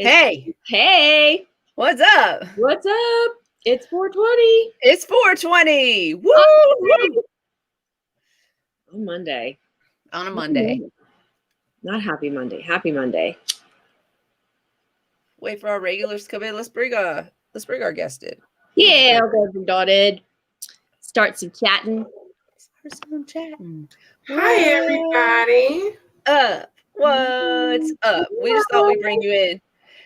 Hey, Hey, what's up? what's up? It's 4:20 It's 420. Woo! on Monday. On a Monday. Not happy Monday. Happy Monday. Wait for our regulars to come in. Let's bring our guest in. Yeah, I'll go and dotted. Start some chatting. Start some chatting. Hi, everybody. What's up? We just thought we'd bring you in.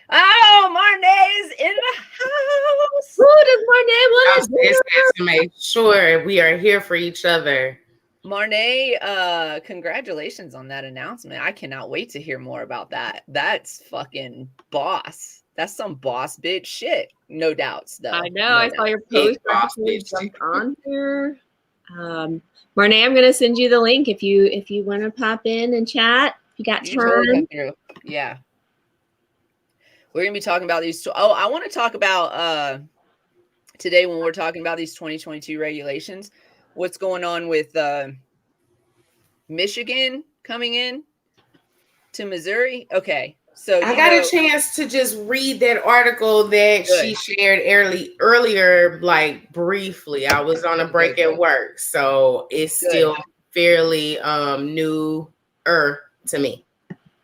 Oh, Marnay is in the house. Who does Marnay want to To make sure we are here for each other. Marnay, congratulations on that announcement. I cannot wait to hear more about that. That's fucking boss. That's some boss bitch shit. No doubts, though. I know. I saw your post. Jumped on here. Marnay, I'm gonna send you the link if you want to pop in and chat. If you got time. Totally yeah. We're gonna be talking about these. I want to talk about today when we're talking about these 2022 regulations. What's going on with Michigan coming in to Missouri? Okay, so I got a chance to just read that article that she shared earlier, like briefly. I was on a break at work, so it's still fairly newer to me.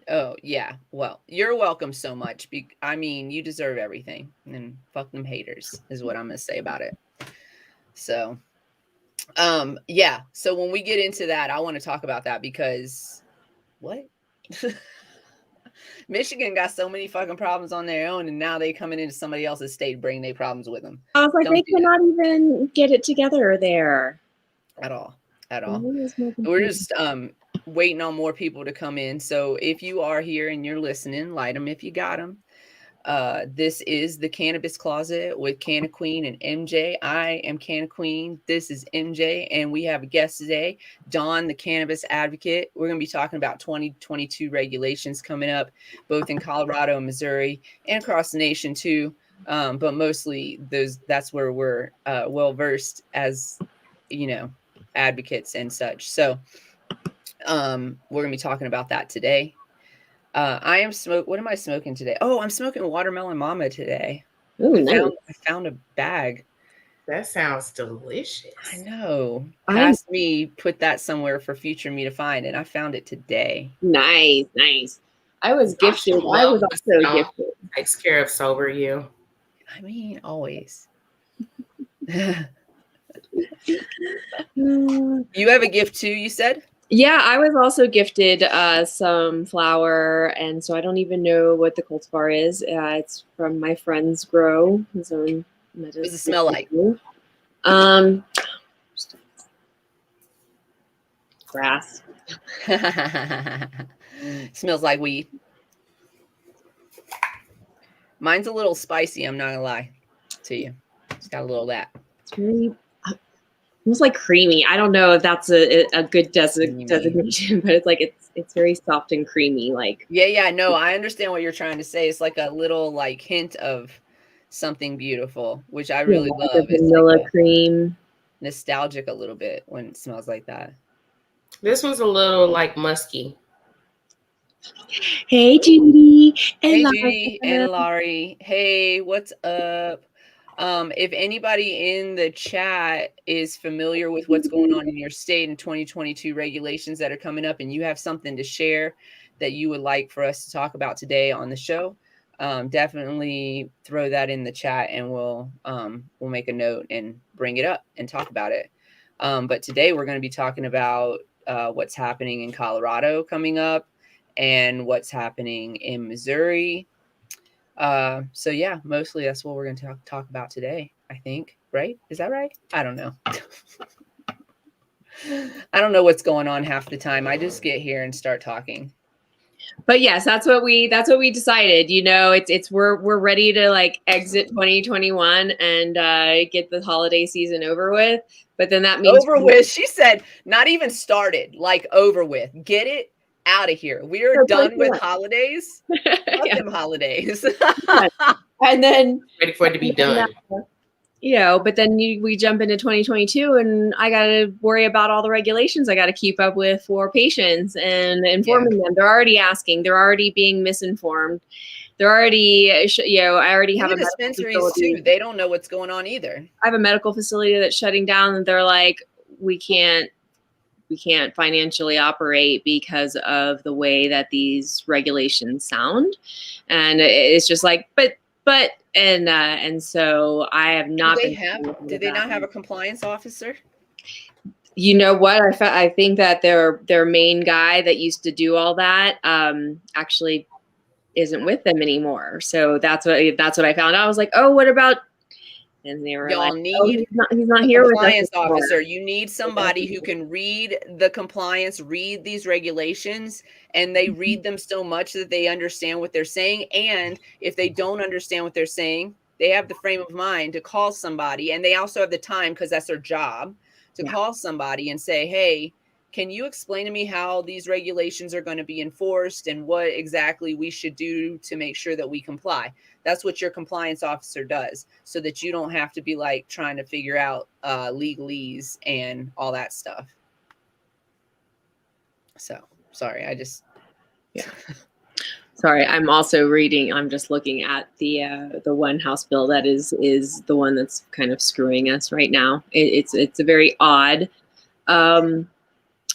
Oh, yeah. Well, you're welcome so much. I mean, you deserve everything. And fuck them haters is what I'm going to say about it. So, yeah. So when we get into that, I want to talk about that because what? Michigan got so many fucking problems on their own, and now they coming into somebody else's state, bringing their problems with them. I was like, they cannot even get it together there. At all. We're just waiting on more people to come in. So if you are here and you're listening, light them if you got them. This is the Cannabis Closet with Canna Queen and MJ. I am Canna Queen. This is MJ, and we have a guest today, Dawn, the cannabis advocate. We're going to be talking about 2022 regulations coming up, both in Colorado and Missouri, and across the nation too. But mostly that's where we're well versed as, advocates and such. So we're gonna be talking about that today. What am I smoking today? Oh, I'm smoking Watermelon Mama today. Ooh, nice. I found a bag. That sounds delicious. I know. Past me put that somewhere for future me to find, and I found it today. Nice. I was gifted. I was also gifted. Takes care of sober you. I mean, always. You have a gift too, you said? Yeah, I was also gifted some flower, and so I don't even know what the cultivar is. It's from my friend's grow. What does it smell like? Grass. Smells like weed. Mine's a little spicy, I'm not gonna lie to you. It's got a little of that. It's really almost like creamy. I don't know if that's a good designation, but it's like it's very soft and creamy. Like yeah, no, I understand what you're trying to say. It's like a little like hint of something beautiful, which I really love. Like vanilla cream. Nostalgic a little bit when it smells like that. This one's a little like musky. Hey Judy and Laurie. Hey, what's up? If anybody in the chat is familiar with what's going on in your state in 2022 regulations that are coming up, and you have something to share that you would like for us to talk about today on the show, definitely throw that in the chat, and we'll make a note and bring it up and talk about it. But today we're going to be talking about what's happening in Colorado coming up and what's happening in Missouri. So yeah, mostly that's what we're going to talk about today, I think. Right? Is that right? I don't know. I don't know what's going on half the time. I just get here and start talking. But yes, that's what we decided. We're ready to like exit 2021 and get the holiday season over with. But then that means over with. She said, not even started, like over with. Get it out of here. We are done with holidays. Fuck them holidays. And then ready for it to be done. But then we jump into 2022 and I got to worry about all the regulations I got to keep up with for patients and informing them. They're already asking. They're already being misinformed. they're already, I already have a dispensaries too. They don't know what's going on either. I have a medical facility that's shutting down, and they're like, we can't financially operate because of the way that these regulations sound. And it's just like, and so I have not do they not have a compliance officer? You know what? I think that their main guy that used to do all that actually isn't with them anymore. So that's what I found out. I was like, oh, what about? And they were Y'all like, need oh, he's not here with us. Compliance officer. You need somebody who can read the compliance, read these regulations, and they read them so much that they understand what they're saying. And if they don't understand what they're saying, they have the frame of mind to call somebody, and they also have the time, because that's their job, to call somebody and say, hey, can you explain to me how these regulations are going to be enforced and what exactly we should do to make sure that we comply? That's what your compliance officer does, so that you don't have to be like trying to figure out legalese and all that stuff. So sorry, Sorry, I'm also reading. I'm just looking at the one House bill that is the one that's kind of screwing us right now. It's a very odd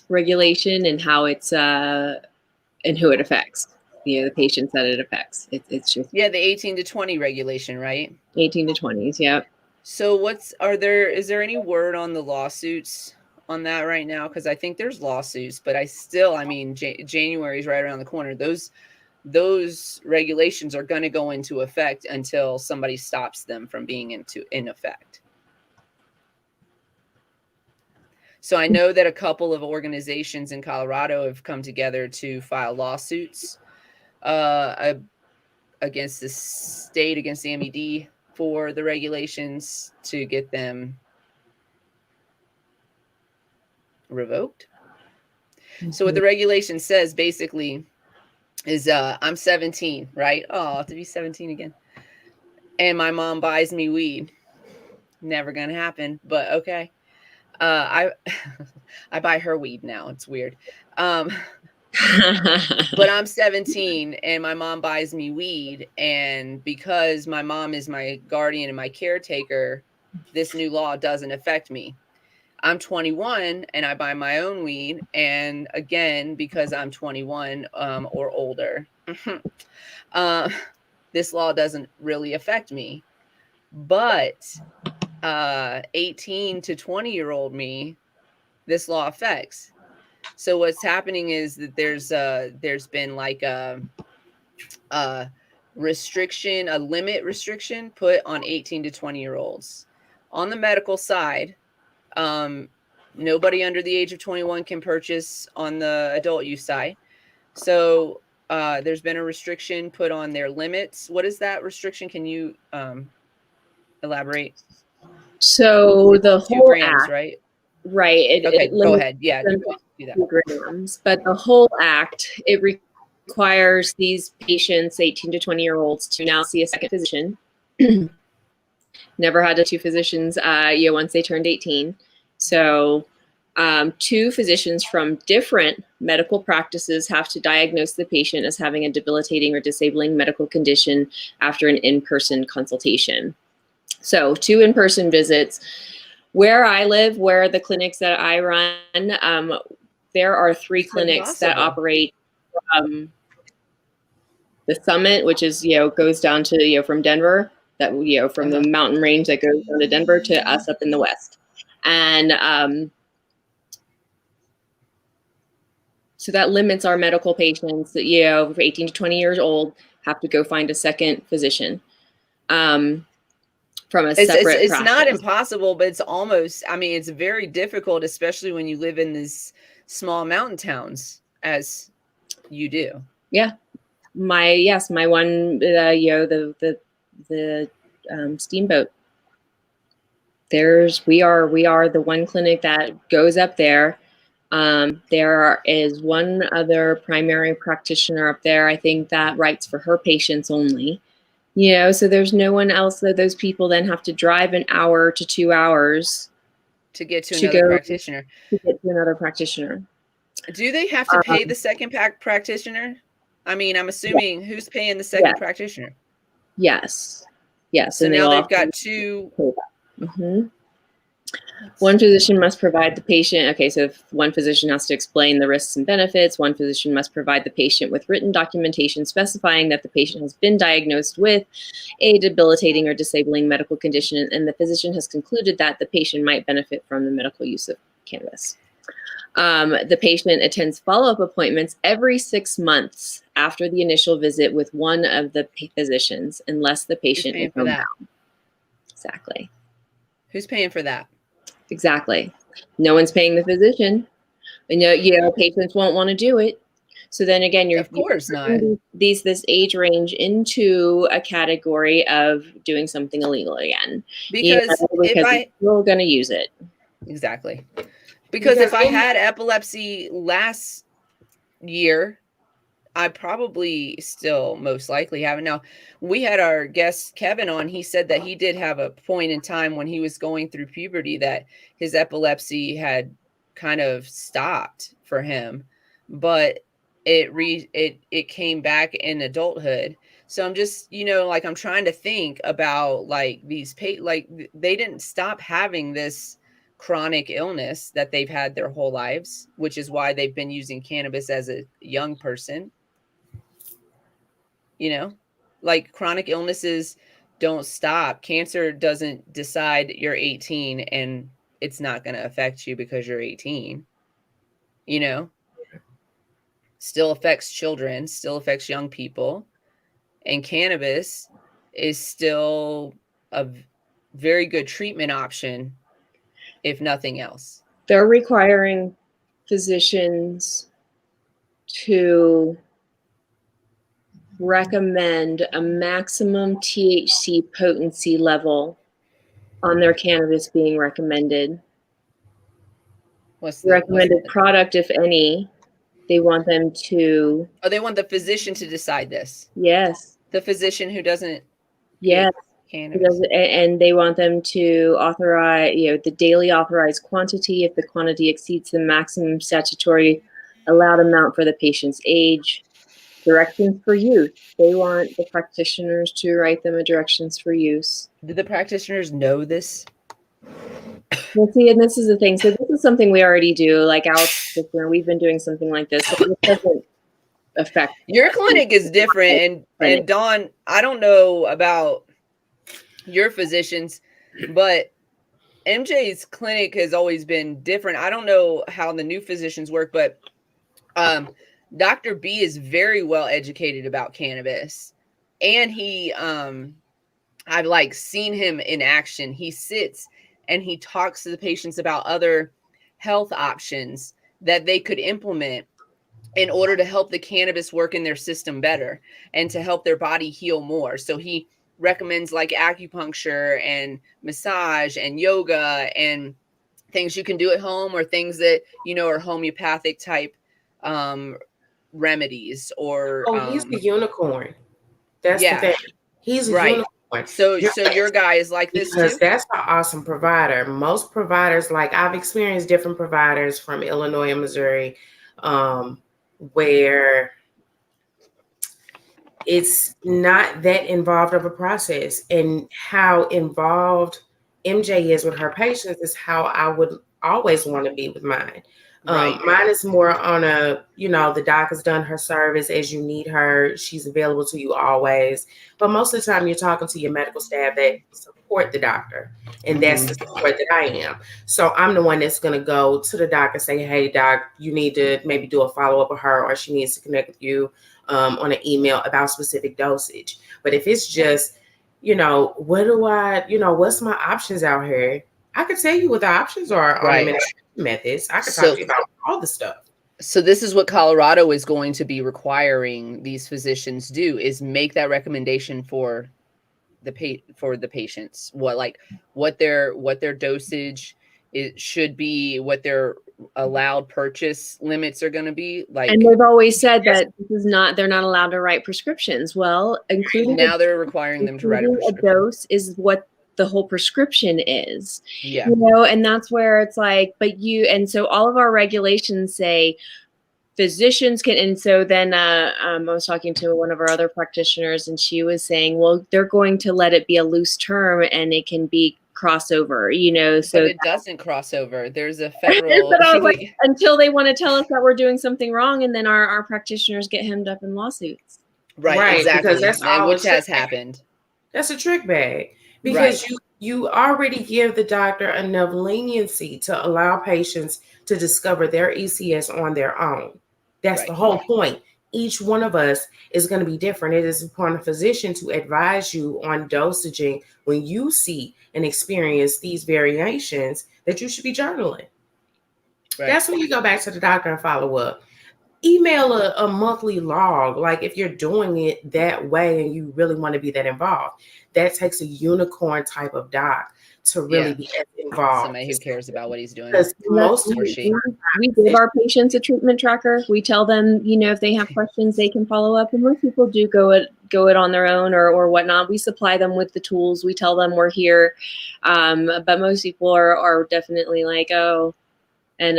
regulation and how it's and who it affects. The patients that it affects. It's just the 18 to 20 regulation, right? 18 to 20s, yeah. So is there any word on the lawsuits on that right now? Because I think there's lawsuits, but January is right around the corner. Those regulations are going to go into effect until somebody stops them from being in effect. So I know that a couple of organizations in Colorado have come together to file lawsuits against the state, against the MED, for the regulations to get them revoked. Mm-hmm. So what the regulation says basically is I'm 17, right? Oh, I'll have to be 17 again. And my mom buys me weed. Never gonna happen, but okay. I buy her weed now. It's weird. But I'm 17 and my mom buys me weed. And because my mom is my guardian and my caretaker, this new law doesn't affect me. I'm 21 and I buy my own weed. And again, because I'm 21 or older, this law doesn't really affect me. But 18 to 20-year-old me, this law affects. So what's happening is that there's been like a restriction, a limit restriction put on 18 to 20-year-olds. On the medical side, nobody under the age of 21 can purchase on the adult use side. So there's been a restriction put on their limits. What is that restriction? Can you elaborate? So the 2 whole grams, act, right? Right. Okay, go ahead. Yeah, do that. 2 grams, but the whole act, it requires these patients, 18 to 20-year-olds, to now see a second physician. Never had 2 physicians, once they turned 18. So 2 physicians from different medical practices have to diagnose the patient as having a debilitating or disabling medical condition after an in-person consultation. So 2 in-person visits. Where I live, where the clinics that I run, there are 3 clinics that operate from the summit, which is, goes down to, from Denver, that, from the mountain range that goes down to Denver, to us up in the west. And so that limits our medical patients that, 18 to 20 years old have to go find a second physician. From a separate it's practice. not impossible, but it's almost, it's very difficult, especially when you live in these small mountain towns as you do. Yeah. My one, the steamboat. We are the one clinic that goes up there. There is one other primary practitioner up there, I think, that writes for her patients only. So there's no one else that those people then have to drive an hour to 2 hours to get to another practitioner. To get to another practitioner. Do they have to pay the second practitioner? I mean, I'm assuming who's paying the second practitioner? Yes. Yes. So and now they've got two. Mm-hmm. One physician must provide the patient. Okay, so if one physician has to explain the risks and benefits, one physician must provide the patient with written documentation specifying that the patient has been diagnosed with a debilitating or disabling medical condition, and the physician has concluded that the patient might benefit from the medical use of cannabis. The patient attends follow-up appointments every 6 months after the initial visit with one of the physicians, unless the patient is homebound. Exactly. Who's paying for that? Exactly. No one's paying the physician. And patients won't want to do it. So then again, you're of course not this age range into a category of doing something illegal again. Because we're going to use it. Exactly. Because if I had epilepsy last year, I probably still most likely have it. Now, we had our guest Kevin on. He said that he did have a point in time when he was going through puberty that his epilepsy had kind of stopped for him, but it came back in adulthood. So I'm just, like I'm trying to think about like these like they didn't stop having this chronic illness that they've had their whole lives, which is why they've been using cannabis as a young person. Like chronic illnesses don't stop. Cancer doesn't decide you're 18 and it's not going to affect you because you're 18. Still affects children, still affects young people. And cannabis is still a very good treatment option, if nothing else. They're requiring physicians to recommend a maximum THC potency level on their cannabis being recommended. What's the recommended product, if any? They want them to. Oh, they want the physician to decide this. Yes. The physician who doesn't. Yes. Cannabis. And they want them to authorize, the daily authorized quantity if the quantity exceeds the maximum statutory allowed amount for the patient's age. Directions for use. They want the practitioners to write them a directions for use. Do the practitioners know this? Well, see, and this is the thing. So this is something we already do. Like we've been doing something like this. So it doesn't affect. Your clinic is different. And Dawn, I don't know about your physicians, but MJ's clinic has always been different. I don't know how the new physicians work, but Dr. B is very well educated about cannabis. And he I've like seen him in action. He sits and he talks to the patients about other health options that they could implement in order to help the cannabis work in their system better and to help their body heal more. So he recommends like acupuncture and massage and yoga and things you can do at home, or things that, are homeopathic type remedies. Or he's the unicorn. That's the thing. He's a unicorn. So your guy is like this too? That's an awesome provider. Most providers, like I've experienced different providers from Illinois and Missouri, where it's not that involved of a process. And how involved MJ is with her patients is how I would always want to be with mine. Mine is more on the doc has done her service as you need her. She's available to you always. But most of the time you're talking to your medical staff that support the doctor. And that's the support that I am. So I'm the one that's going to go to the doc and say, hey, doc, you need to maybe do a follow-up with her, or she needs to connect with you on an email about specific dosage. But if it's just, what do I, what's my options out here? I could tell you what the options are on the methods. I could talk to you about all the stuff. So this is what Colorado is going to be requiring these physicians do, is make that recommendation for the patients. What their dosage should be, what their allowed purchase limits are going to be. And they've always said that they're not allowed to write prescriptions. Well, now they're requiring them to write a dose is what the whole prescription is. Yeah. And that's where it's like, and so all of our regulations say physicians can, and so then I was talking to one of our other practitioners, and she was saying, well, they're going to let it be a loose term and it can be crossover, you know. So but it doesn't cross over. There's a federal. But I was like, until they want to tell us that we're doing something wrong, and then our practitioners get hemmed up in lawsuits. Right, exactly. Because that's which has happened. That's a trick bag, because you already give the doctor enough leniency to allow patients to discover their ECS on their own. That's the whole point. Each one of us is going to be different. It is upon a physician to advise you on dosaging when you see and experience these variations that you should be journaling. That's when you go back to the doctor and follow up. Email a monthly log, like if you're doing it that way and you really want to be that involved. That takes a unicorn type of doc to really be involved. Somebody who cares about what he's doing. Because we give our patients a treatment tracker. We tell them, you know, if they have questions, they can follow up. And most people do go it on their own or whatnot. We supply them with the tools. We tell them we're here. But most people are definitely like, oh, and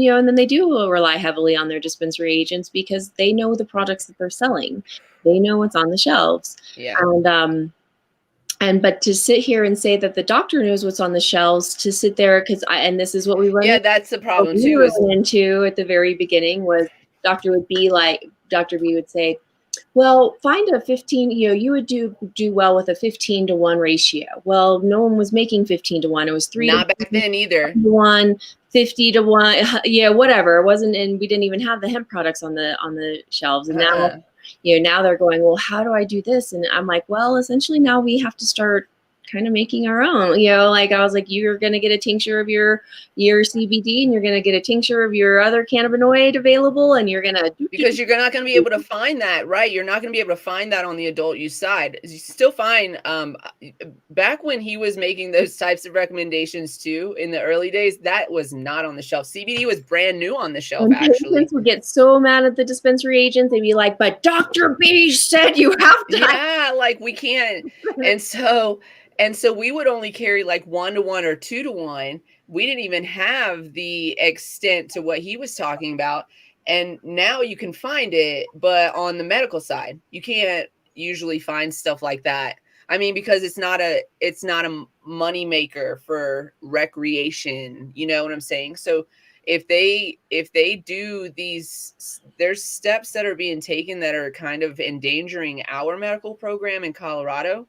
you know, and then they do rely heavily on their dispensary agents because they know the products that they're selling. They know what's on the shelves. Yeah. But to sit here and say that the doctor knows what's on the shelves, to sit there, and this is what we run. Yeah, that's the problem too. We ran into at the very beginning was Dr. B would say, well, find a 15, you know, you would do well with a 15-to-1 ratio. Well, no one was making 15-to-1. It was 3 not back then either. 1, 50-to-1. Yeah, whatever. It wasn't, and we didn't even have the hemp products on the shelves. And now, you know, now they're going, well, how do I do this? And I'm like, well, essentially now we have to start kind of making our own, you know, like I was like, you're going to get a tincture of your CBD and you're going to get a tincture of your other cannabinoid available. And you're going to, because you're not going to be able to find that, right? You're not going to be able to find that on the adult use side. You still find, back when he was making those types of recommendations too, in the early days, that was not on the shelf. CBD was brand new on the shelf, actually. Patients would get so mad at the dispensary agents. They'd be like, but Dr. B said you have to. Yeah, like we can't. And so we would only carry like 1-to-1 or 2-to-1. We didn't even have the extent to what he was talking about. And now you can find it, but on the medical side, you can't usually find stuff like that. I mean, because it's not a money maker for recreation. You know what I'm saying? So if they do these, there's steps that are being taken that are kind of endangering our medical program in Colorado.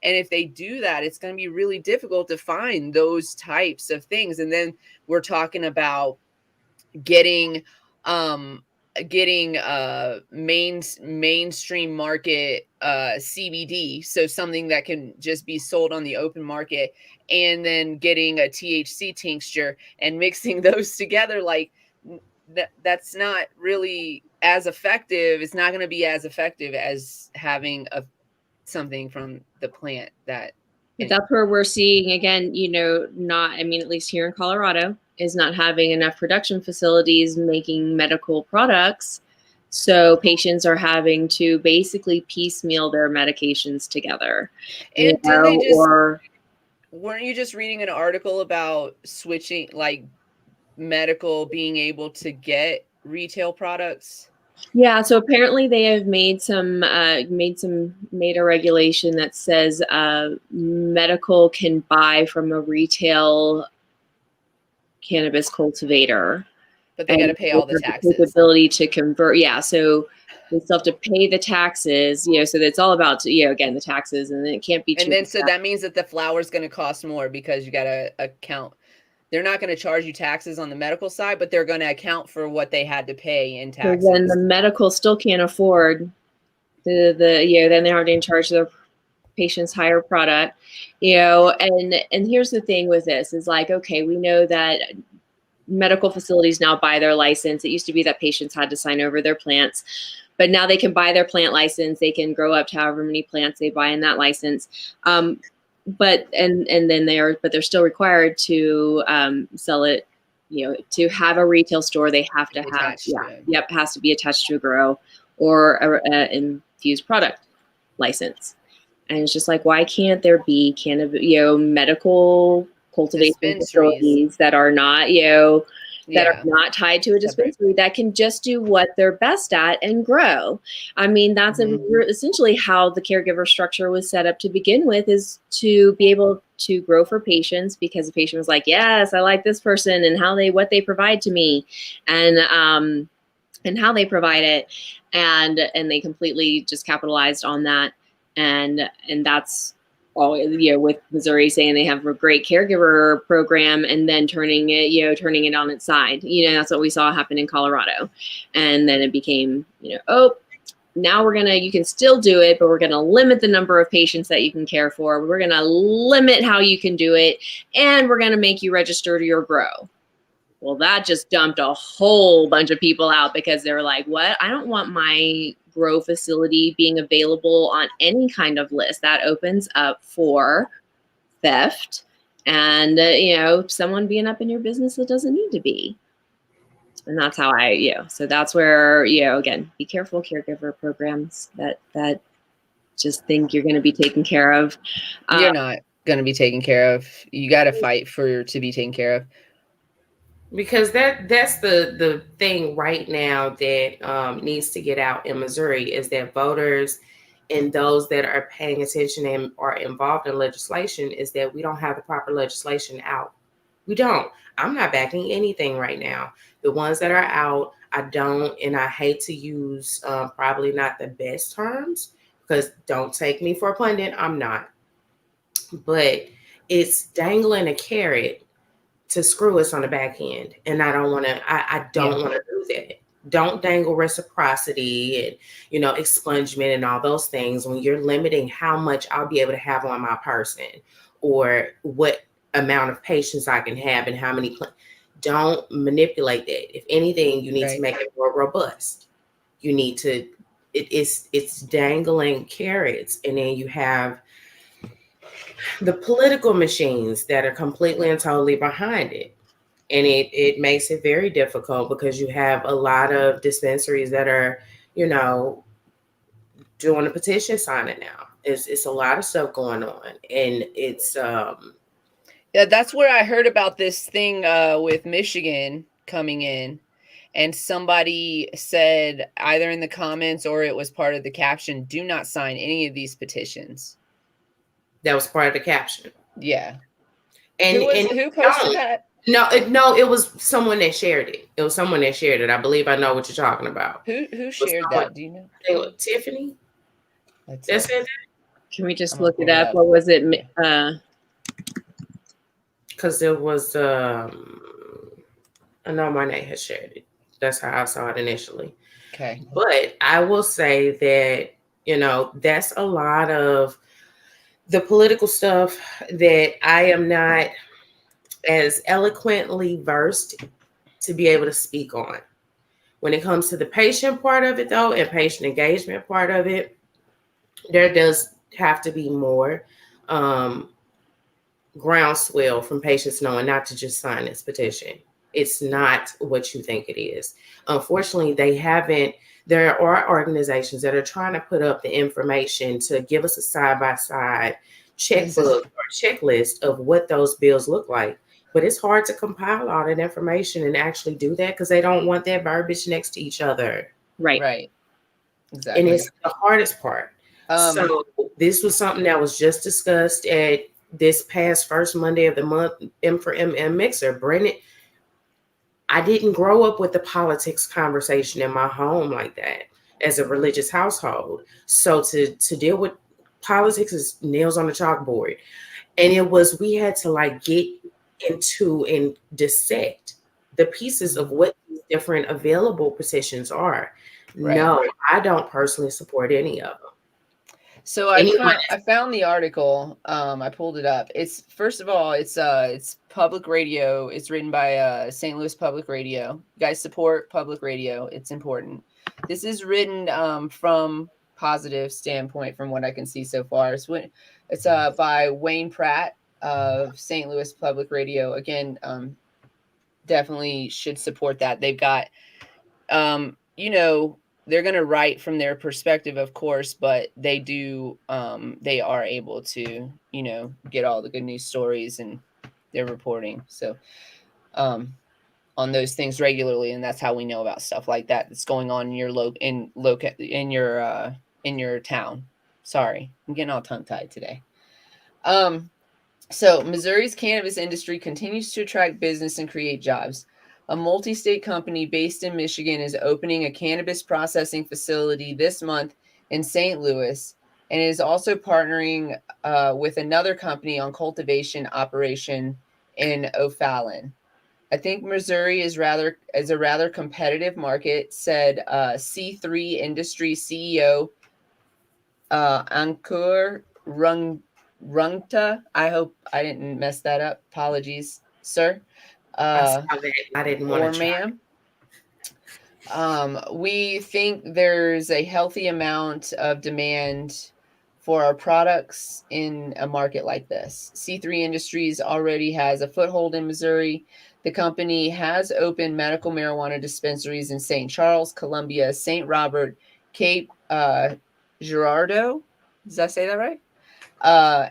And if they do that, it's going to be really difficult to find those types of things. And then we're talking about getting mainstream market CBD, so something that can just be sold on the open market, and then getting a THC tincture and mixing those together. Like that's not really as effective. It's not going to be as effective as having something from the plant that. But that's where we're seeing, again, you know, at least here in Colorado, is not having enough production facilities making medical products. So patients are having to basically piecemeal their medications together. And weren't you just reading an article about switching, like medical being able to get retail products? Yeah, so apparently they have made a regulation that says medical can buy from a retail cannabis cultivator, but they got to pay all the taxes. The ability to convert, so they still have to pay the taxes, you know. So it's all about, again, the taxes, and then it can't be. And then so that means that the flower is going to cost more because you got to account. They're not going to charge you taxes on the medical side, but they're going to account for what they had to pay in taxes. So then the medical still can't afford then they're having to charge their patients higher product, and here's the thing with this is like, okay, we know that medical facilities now buy their license. It used to be that patients had to sign over their plants, but now they can buy their plant license. They can grow up to however many plants they buy in that license. But they're still required to sell it, to have a retail store. They have to have, has to be attached to a grow or a infused product license. And it's just like, why can't there be medical cultivation facilities that are not, that are not tied to a dispensary that can just do what they're best at and grow. I mean, that's essentially how the caregiver structure was set up to begin with, is to be able to grow for patients, because the patient was like, yes, I like this person and what they provide to me, and how they provide it. And they completely just capitalized on that. And that's all, with Missouri saying they have a great caregiver program and then turning it on its side. That's what we saw happen in Colorado. And then it became, now you can still do it, but we're going to limit the number of patients that you can care for. We're going to limit how you can do it. And we're going to make you register to your grow. Well, that just dumped a whole bunch of people out, because they were like, what? I don't want my grow facility being available on any kind of list. That opens up for theft and, someone being up in your business that doesn't need to be. And that's how so that's where, again, be careful, caregiver programs that just think you're going to be taken care of. You're not going to be taken care of. You got to fight to be taken care of. Because that's the thing right now that needs to get out in Missouri, is that voters and those that are paying attention and are involved in legislation, is that we don't have the proper legislation out. We don't. I'm not backing anything right now. The ones that are out, I don't, and I hate to use probably not the best terms, because don't take me for a pundit, I'm not. But it's dangling a carrot to screw us on the back end. And I don't want to, I don't want to do that. Don't dangle reciprocity and, expungement and all those things when you're limiting how much I'll be able to have on my person, or what amount of patients I can have and how many. Don't manipulate that. If anything, you need to make it more robust. You need to, it's dangling carrots. And then you have the political machines that are completely and totally behind it. And it makes it very difficult, because you have a lot of dispensaries that are, doing a petition signing now. It's a lot of stuff going on. And it's yeah, that's where I heard about this thing with Michigan coming in. And somebody said, either in the comments or it was part of the caption, do not sign any of these petitions. That was part of the caption. Yeah. And who posted that? No, it was someone that shared it. It was someone that shared it. I believe I know what you're talking about. Who shared that? Do you know? Tiffany. That's it. Can we just look it up? What was it? Because it was, I know Monet has shared it. That's how I saw it initially. Okay. But I will say that, that's a lot of the political stuff that I am not as eloquently versed to be able to speak on. When it comes to the patient part of it, though, and patient engagement part of it, there does have to be more groundswell from patients knowing not to just sign this petition. It's not what you think it is. Unfortunately, there are organizations that are trying to put up the information to give us a side-by-side checkbook or checklist of what those bills look like. But it's hard to compile all that information and actually do that, because they don't want that verbiage next to each other. Right. Exactly. And it's the hardest part. So this was something that was just discussed at this past first Monday of the month, M for MM Mixer. Brennan, I didn't grow up with the politics conversation in my home like that as a religious household. So to deal with politics is nails on the chalkboard. And we had to get into and dissect the pieces of what these different available petitions are. Right. No, I don't personally support any of them. So I found the article. I pulled it up. It's, first of all, it's public radio. It's written by St. Louis Public Radio. You guys support public radio. It's important. This is written from positive standpoint from what I can see so far. It's by Wayne Pratt of St. Louis Public Radio. Again, definitely should support that. They've got, they're going to write from their perspective, of course, but they are able to, get all the good news stories, and they're reporting. So, on those things regularly, and that's how we know about stuff like that that's going on in your town. Sorry, I'm getting all tongue-tied today. So Missouri's cannabis industry continues to attract business and create jobs. A multi-state company based in Michigan is opening a cannabis processing facility this month in St. Louis, and is also partnering with another company on cultivation operation in O'Fallon. I think Missouri is a rather competitive market, said C3 Industry CEO Ankur Rungta. I hope I didn't mess that up. Apologies, sir. I didn't want to ma'am. We think there's a healthy amount of demand for our products in a market like this. C3 Industries already has a foothold in Missouri. The company has opened medical marijuana dispensaries in St. Charles, Columbia, St. Robert, Cape Girardeau. Does I say that right?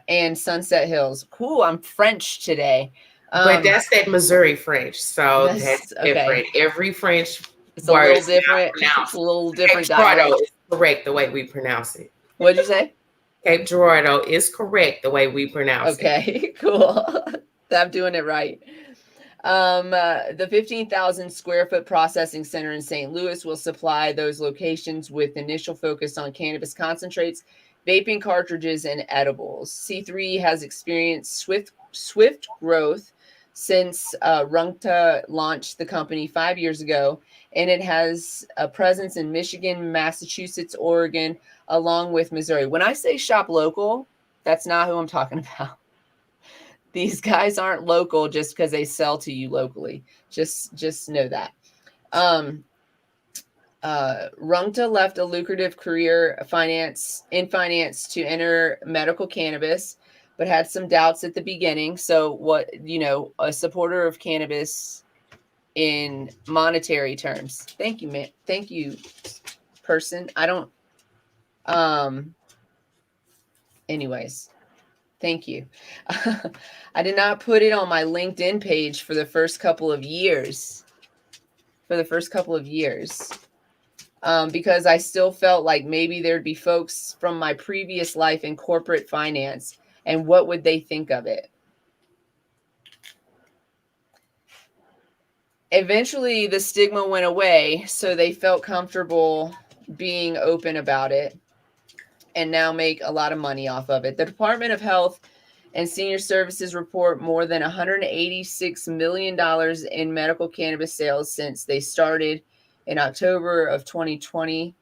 And Sunset Hills. Cool, I'm French today. But that's that Missouri French, so that's different. Okay. Every French it's a little different. It's a little different dialect. Is correct the way we pronounce it. What'd you say? Cape Girardeau is correct the way we pronounce it. Okay, cool. I'm doing it right. The 15,000 square foot processing center in St. Louis will supply those locations with initial focus on cannabis concentrates, vaping cartridges, and edibles. C3 has experienced swift growth since Rungta launched the company 5 years ago, and it has a presence in Michigan, Massachusetts, Oregon, along with Missouri. When I say shop local, that's not who I'm talking about. These guys aren't local just because they sell to you locally. Just know that. Rungta left a lucrative career in finance to enter medical cannabis, but had some doubts at the beginning. So a supporter of cannabis in monetary terms. Thank you, man. Thank you, person. I don't, anyways, thank you. I did not put it on my LinkedIn page for the first couple of years. Because I still felt like maybe there'd be folks from my previous life in corporate finance, and what would they think of it? Eventually, the stigma went away, so they felt comfortable being open about it, and now make a lot of money off of it. The Department of Health and Senior Services report more than $186 million in medical cannabis sales since they started in October of 2020.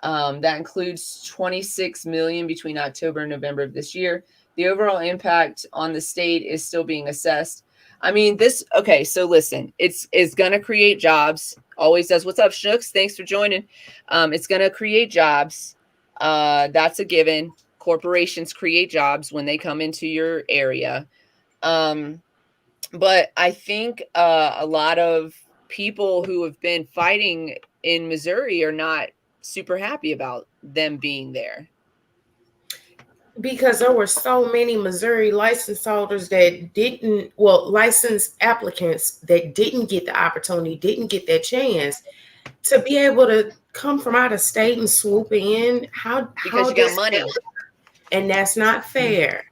That includes $26 million between October and November of this year. The overall impact on the state is still being assessed. I mean, so listen, it's going to create jobs. Always does. What's up, Schnucks? Thanks for joining. It's going to create jobs. That's a given. Corporations create jobs when they come into your area. But I think a lot of people who have been fighting in Missouri are not super happy about them being there. Because there were so many Missouri license holders license applicants that didn't get the opportunity, didn't get that chance to be able to come from out of state and swoop in. Because you got money. And that's not fair.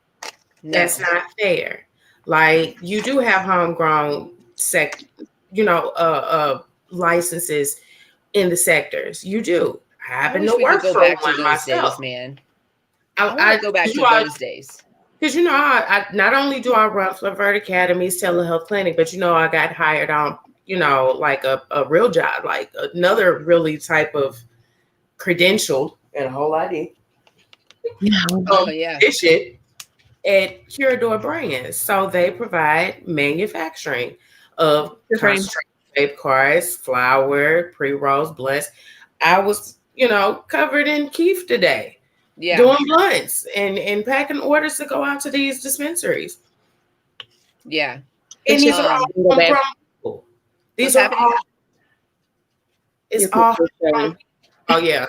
No. That's not fair. Like, you do have homegrown licenses in the sectors. You do. I happen to work for one myself. Days, man. I go back to those days. Because, I not only do I run Flavert Academy's telehealth clinic, but, I got hired on, like a real job, like another really type of credential and a whole idea. Shit at Curador Brands. So they provide manufacturing of concentrated vape cards, flour, pre-rolls, blunts. I was, covered in keef today. Yeah. Doing blunts and packing orders to go out to these dispensaries. Yeah. And these are all homegrown people. These are all. It's all. Oh yeah.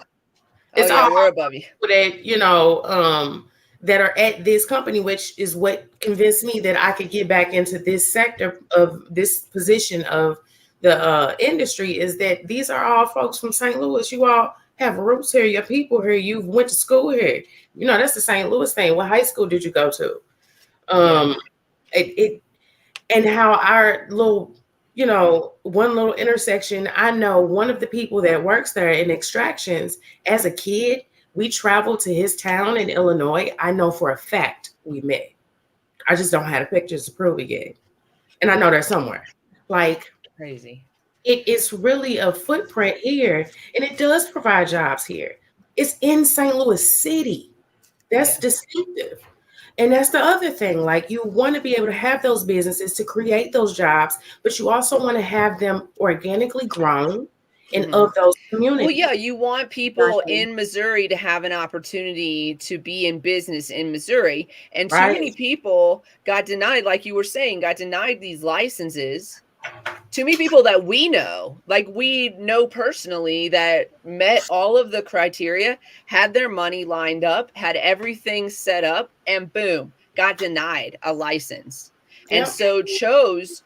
It's all we're above you. That that are at this company, which is what convinced me that I could get back into this sector of this position of the industry is that these are all folks from St. Louis. You all have roots here. Your people here. You went to school here. You know, that's the St. Louis thing. What high school did you go to? It and how our little, you know, one little intersection. I know one of the people that works there in extractions. As a kid, we traveled to his town in Illinois. I know for a fact we met. I just don't have the pictures to prove it yet. And I know they're somewhere. Like, crazy. It is really a footprint here, and it does provide jobs here. It's in St. Louis City. That's distinctive. And that's the other thing. Like, you want to be able to have those businesses to create those jobs, but you also want to have them organically grown and of those communities. Well, yeah, you want people in Missouri to have an opportunity to be in business in Missouri. And too many people got denied, like you were saying, got denied these licenses. Too many people that we know, like we know personally, that met all of the criteria, had their money lined up, had everything set up, and boom, got denied a license. And so chose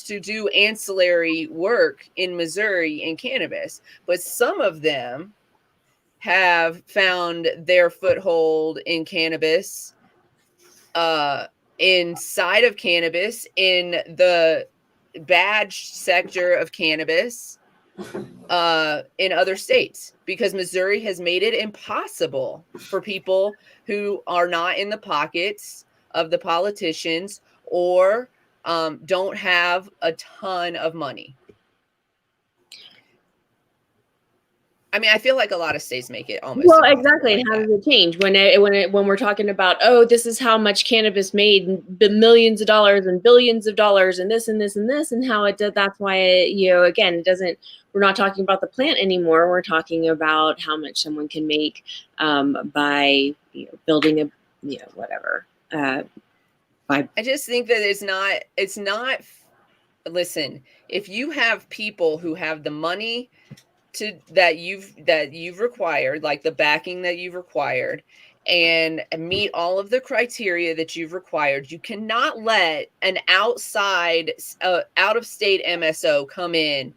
to do ancillary work in Missouri in cannabis. But some of them have found their foothold in cannabis, inside of cannabis, in the badge sector of cannabis, in other states, because Missouri has made it impossible for people who are not in the pockets of the politicians or don't have a ton of money. I mean, I feel like a lot of states make it almost. Well, exactly. How does it change when we're talking about, oh, this is how much cannabis made, millions of dollars and billions of dollars and this and this and this, and how it did. That's why again, it doesn't. We're not talking about the plant anymore. We're talking about how much someone can make by building a whatever. I just think that it's not. Listen, if you have people who have the money that you've required, like the backing that you've required, and meet all of the criteria that you've required, you cannot let an outside, out of state MSO come in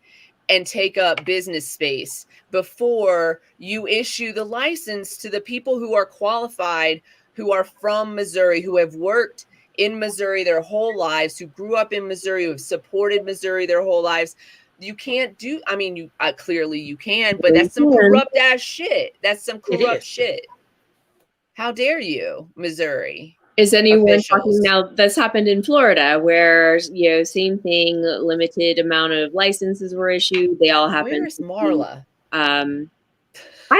and take up business space before you issue the license to the people who are qualified, who are from Missouri, who have worked in Missouri their whole lives, who grew up in Missouri, who have supported Missouri their whole lives. You can't do, I mean, you clearly you can, but that's some corrupt ass shit. That's some corrupt shit. How dare you, Missouri? Is anyone talking now? This happened in Florida, where same thing. Limited amount of licenses were issued. They all happened. Where is Marla? I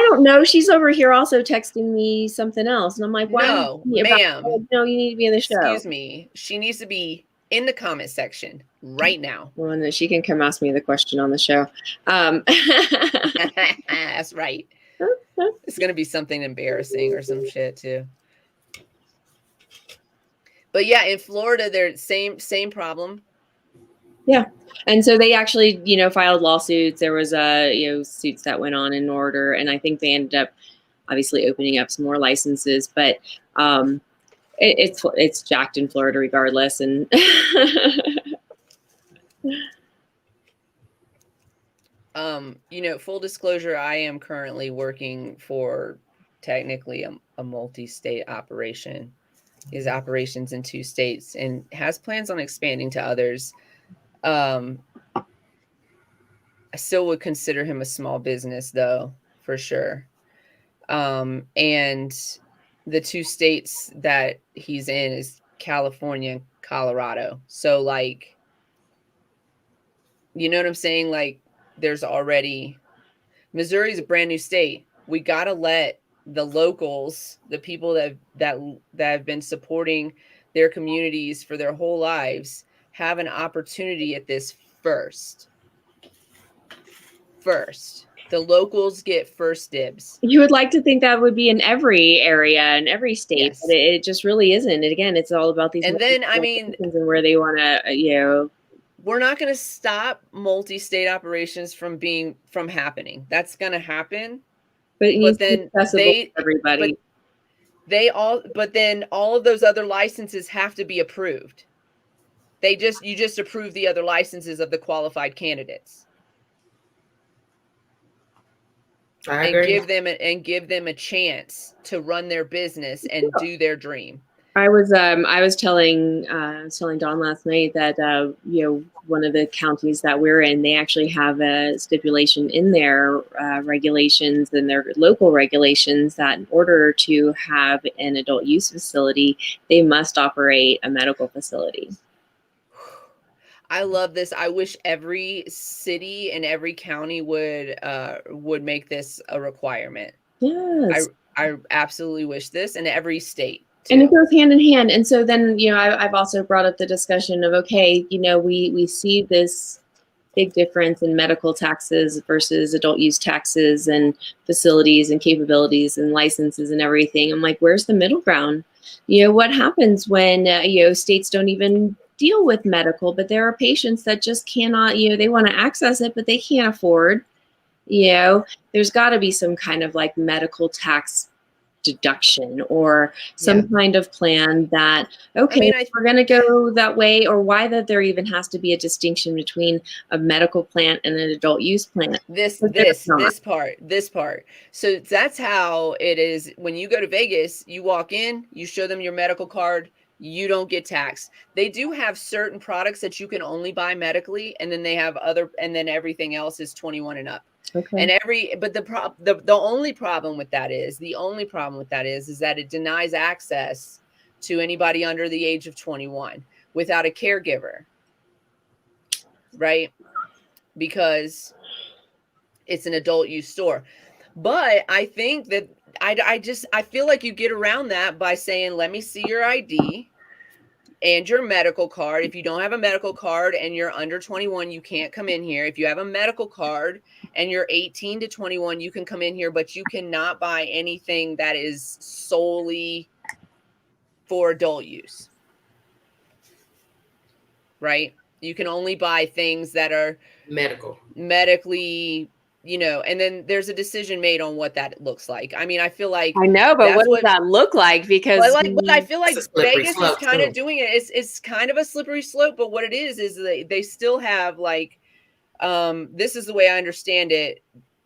don't know. She's over here also texting me something else, and I'm like, "Why? No, ma'am. No, you need to be in the show." Excuse me. She needs to be in the comment section right now. Well, and then she can come ask me the question on the show. That's right. It's gonna be something embarrassing or some shit too. But yeah, in Florida, they're same problem. Yeah, and so they actually, filed lawsuits. There was suits that went on in order, and I think they ended up obviously opening up some more licenses. But it's jacked in Florida regardless, and full disclosure, I am currently working for technically a multi-state operation. Is operations in 2 states and has plans on expanding to others. I still would consider him a small business though, for sure. And the 2 states that he's in is California and Colorado. So like, you know what I'm saying? Like, there's already, Missouri's a brand new state. We got to let the locals, the people that have been supporting their communities for their whole lives, have an opportunity at this first. The locals get first dibs. You would like to think that would be in every area, in every state, yes. But it just really isn't. And again, it's all about these. And then, I mean, and where they want to, we're not going to stop multi-state operations from happening. That's going to happen. But then everybody. But then all of those other licenses have to be approved. You just approve the other licenses of the qualified candidates. I agree. And give them a chance to run their business and do their dream. I was telling Dawn last night that one of the counties that we're in, they actually have a stipulation in their regulations and their local regulations that in order to have an adult use facility, they must operate a medical facility. I love this. I wish every city and every county would make this a requirement. Yes. I absolutely wish this, in every state too. And it goes hand in hand. And so then, I've also brought up the discussion of, okay, we see this big difference in medical taxes versus adult use taxes and facilities and capabilities and licenses and everything. I'm like, where's the middle ground? What happens when, states don't even deal with medical, but there are patients that just cannot, they want to access it, but they can't afford, there's got to be some kind of like medical tax deduction or some kind of plan that, okay, we're going to go that way, or why that there even has to be a distinction between a medical plant and an adult use plant. This part. So that's how it is. When you go to Vegas, you walk in, you show them your medical card, you don't get taxed. They do have certain products that you can only buy medically, and then they have and then everything else is 21 and up. Okay. And the only problem with that is that it denies access to anybody under the age of 21 without a caregiver, right? Because it's an adult use store. But I think that I feel like you get around that by saying, let me see your ID and your medical card. If you don't have a medical card and you're under 21, you can't come in here. If you have a medical card and you're 18 to 21, you can come in here, but you cannot buy anything that is solely for adult use. Right? You can only buy things that are medically, and then there's a decision made on what that looks like. I mean, I feel like I know, but what does that look like? Because but I feel like Vegas is kind of doing it. It's kind of a slippery slope, but what it is they still have like, this is the way I understand it.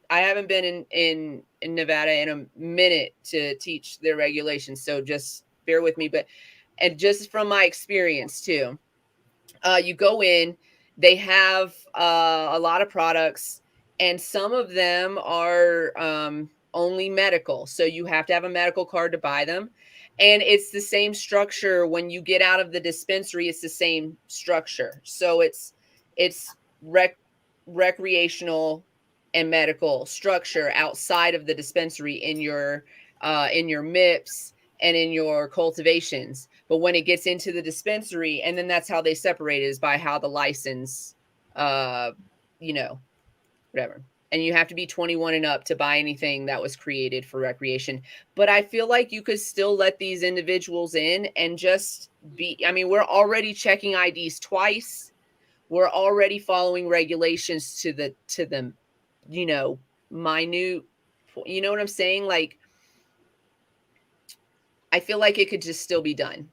I haven't been in Nevada in a minute to teach their regulations, so just bear with me. And just from my experience too, you go in, they have a lot of products. And some of them are only medical. So you have to have a medical card to buy them. And it's the same structure when you get out of the dispensary. It's the same structure. So it's recreational and medical structure outside of the dispensary in your MIPS and in your cultivations. But when it gets into the dispensary, and then that's how they separate it, is by how the license, whatever. And you have to be 21 and up to buy anything that was created for recreation. But I feel like you could still let these individuals in and just we're already checking IDs twice. We're already following regulations to the minute, you know what I'm saying? Like, I feel like it could just still be done.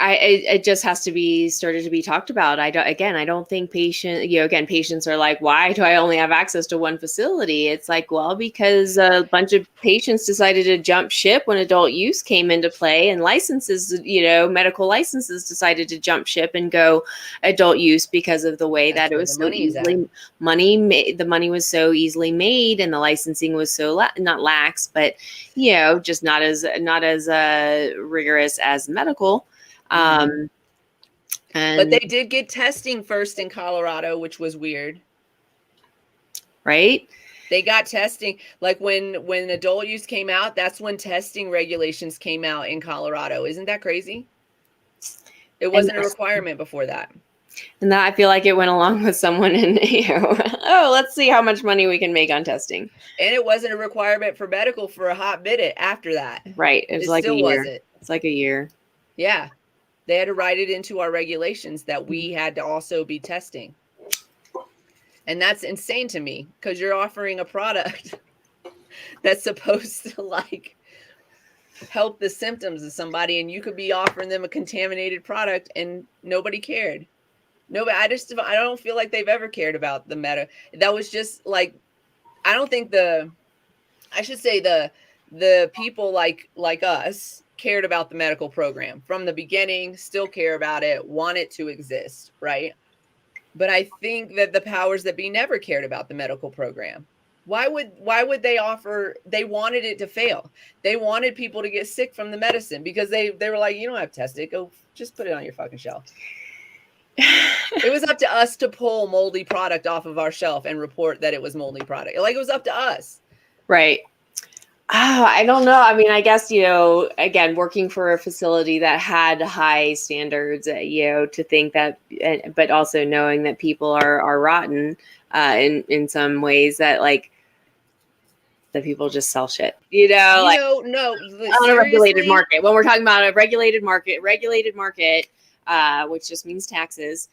It just has to be started to be talked about. I don't think patients are like, why do I only have access to one facility? It's like, well, because a bunch of patients decided to jump ship when adult use came into play, and licenses, medical licenses decided to jump ship and go adult use because of the way that it was so easily the money was so easily made, and the licensing was so not lax, but just not as rigorous as medical. But they did get testing first in Colorado, which was weird. Right? They got testing. Like when adult use came out, that's when testing regulations came out in Colorado. Isn't that crazy? It wasn't a requirement before that. And that, I feel like it went along with someone in, let's see how much money we can make on testing. And it wasn't a requirement for medical for a hot minute after that. Right. It like a year. Wasn't. It's like a year. Yeah. They had to write it into our regulations that we had to also be testing. And that's insane to me, because you're offering a product that's supposed to help the symptoms of somebody, and you could be offering them a contaminated product and nobody cared. Nobody, I don't feel like they've ever cared about the meta. That was just like, I don't think I should say the people like us cared about the medical program from the beginning, still care about it, want it to exist, right? But I think that the powers that be never cared about the medical program. Why would they offer? They wanted it to fail. They wanted people to get sick from the medicine because they were like, you don't have to test it. Go just put it on your fucking shelf. It was up to us to pull moldy product off of our shelf and report that it was moldy product. Like, it was up to us. Right. Oh, I don't know. I mean, I guess, again, working for a facility that had high standards, to think that, but also knowing that people are rotten in some ways, that like that people just sell shit, No, on a regulated market. When we're talking about a regulated market, which just means taxes.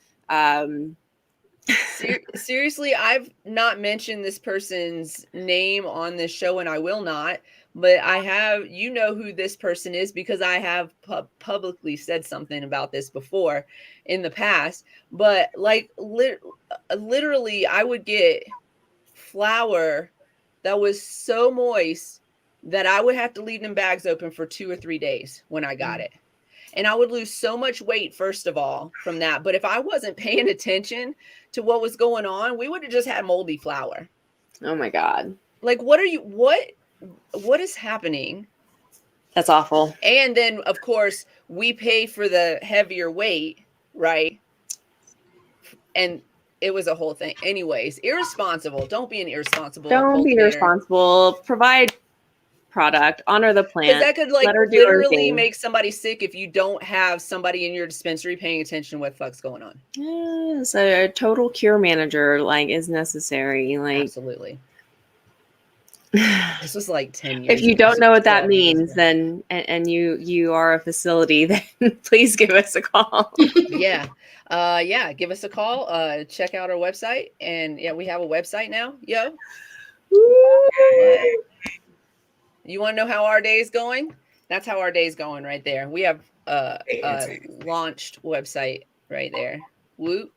Seriously, I've not mentioned this person's name on this show, and I will not, but I have, who this person is, because I have publicly said something about this before in the past. But like literally, I would get flour that was so moist that I would have to leave them bags open for 2 or 3 days when I got it. And I would lose so much weight, first of all, from that. But if I wasn't paying attention to what was going on, we would have just had moldy flour. Oh my God. Like, what is happening? That's awful. And then, of course, we pay for the heavier weight, right? And it was a whole thing. Anyways, irresponsible. Don't be an irresponsible. Don't be irresponsible. Provide product, honor the plant. Because that could literally make somebody sick if you don't have somebody in your dispensary paying attention to what the fuck's going on. Yeah, so a total cure manager is necessary. Absolutely. This was 10 years. If you don't know what that means, then and you are a facility, then please give us a call. Yeah. Give us a call. Check out our website. And we have a website now. Yo. You want to know how our day is going? That's how our day is going right there. We have a launched website right there. Woot.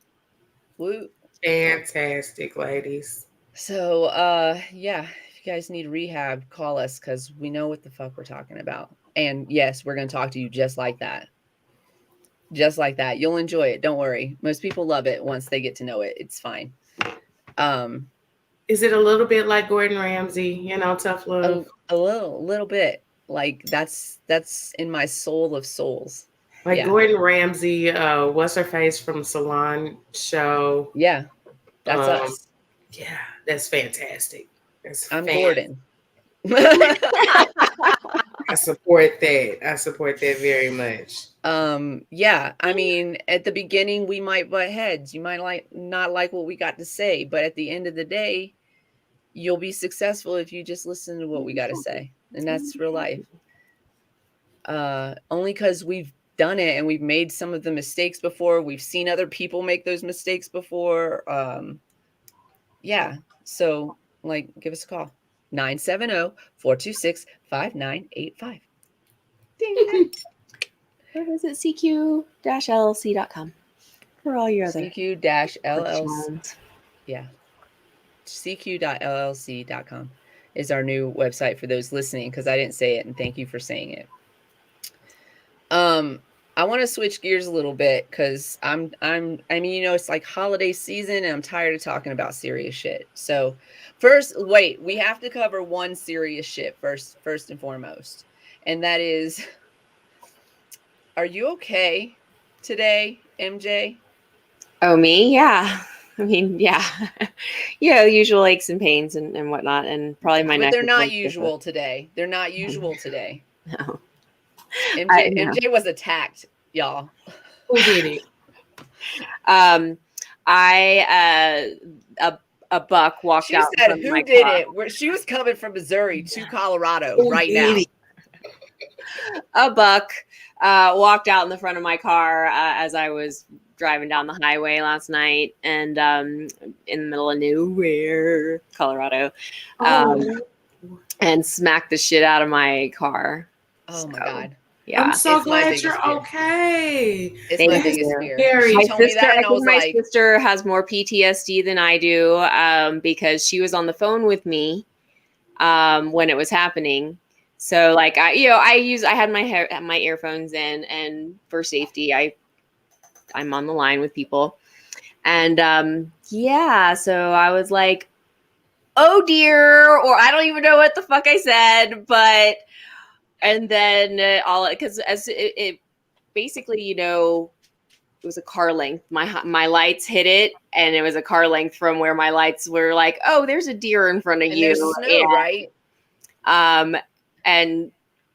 Fantastic, ladies. So, if you guys need rehab, call us, because we know what the fuck we're talking about. And yes, we're going to talk to you just like that. Just like that. You'll enjoy it. Don't worry. Most people love it once they get to know it. It's fine. Is it a little bit like Gordon Ramsay, tough love? A little bit. Like, that's in my soul of souls. Gordon Ramsay, what's her face from Salon Show? Yeah, that's us. Yeah, that's fantastic. I'm Gordon. I support that. I support that very much. I mean, at the beginning we might butt heads. You might not like what we got to say, but at the end of the day, you'll be successful if you just listen to what we got to say. And that's real life. Only because we've done it and we've made some of the mistakes before. We've seen other people make those mistakes before. So give us a call. 970-426-5985. Or visit cq-llc.com for all your other CQ-LLC. Yeah. CQ.llc.com is our new website for those listening, because I didn't say it, and thank you for saying it. I want to switch gears a little bit, because it's like holiday season and I'm tired of talking about serious shit. So first, we have to cover one serious shit first and foremost. And that is, are you okay today, MJ? Oh, me? Yeah. I mean, yeah. Usual aches and pains and whatnot, and probably my neck. But they're not usual today. They're not usual today. No. MJ was attacked, y'all. Who did it? A buck walked out. She said, "Who did it?" She was coming from Missouri to Colorado now. A buck walked out in the front of my car as I was driving down the highway last night, and in the middle of nowhere, Colorado, and smacked the shit out of my car. Oh my God. Yeah. I'm so glad you're okay. It's my biggest fear. She told me that, and I think my sister has more PTSD than I do, because she was on the phone with me when it was happening. So like I had my earphones in, and for safety, I'm on the line with people, and so I was like, oh dear, or I don't even know what the fuck I said, but. And then because as it basically, it was a car length. My lights hit it, and it was a car length from where my lights were like, oh, there's a deer in front of you. There's snow, right? And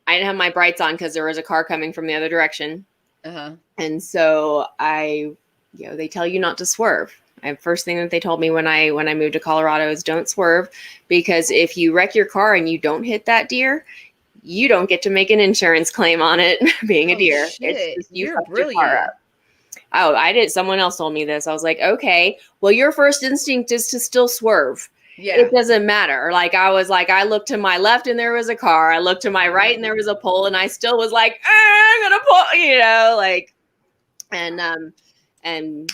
I didn't have my brights on because there was a car coming from the other direction. And so they tell you not to swerve. And first thing that they told me when I moved to Colorado is don't swerve, because if you wreck your car and you don't hit that deer, you don't get to make an insurance claim on it being a deer. Shit. It's just You're brilliant. Oh, I did. Someone else told me this. I was like, okay, well, your first instinct is to still swerve. Yeah. It doesn't matter. Like, I looked to my left and there was a car. I looked to my right and there was a pole, and I still was like, I'm going to pull, and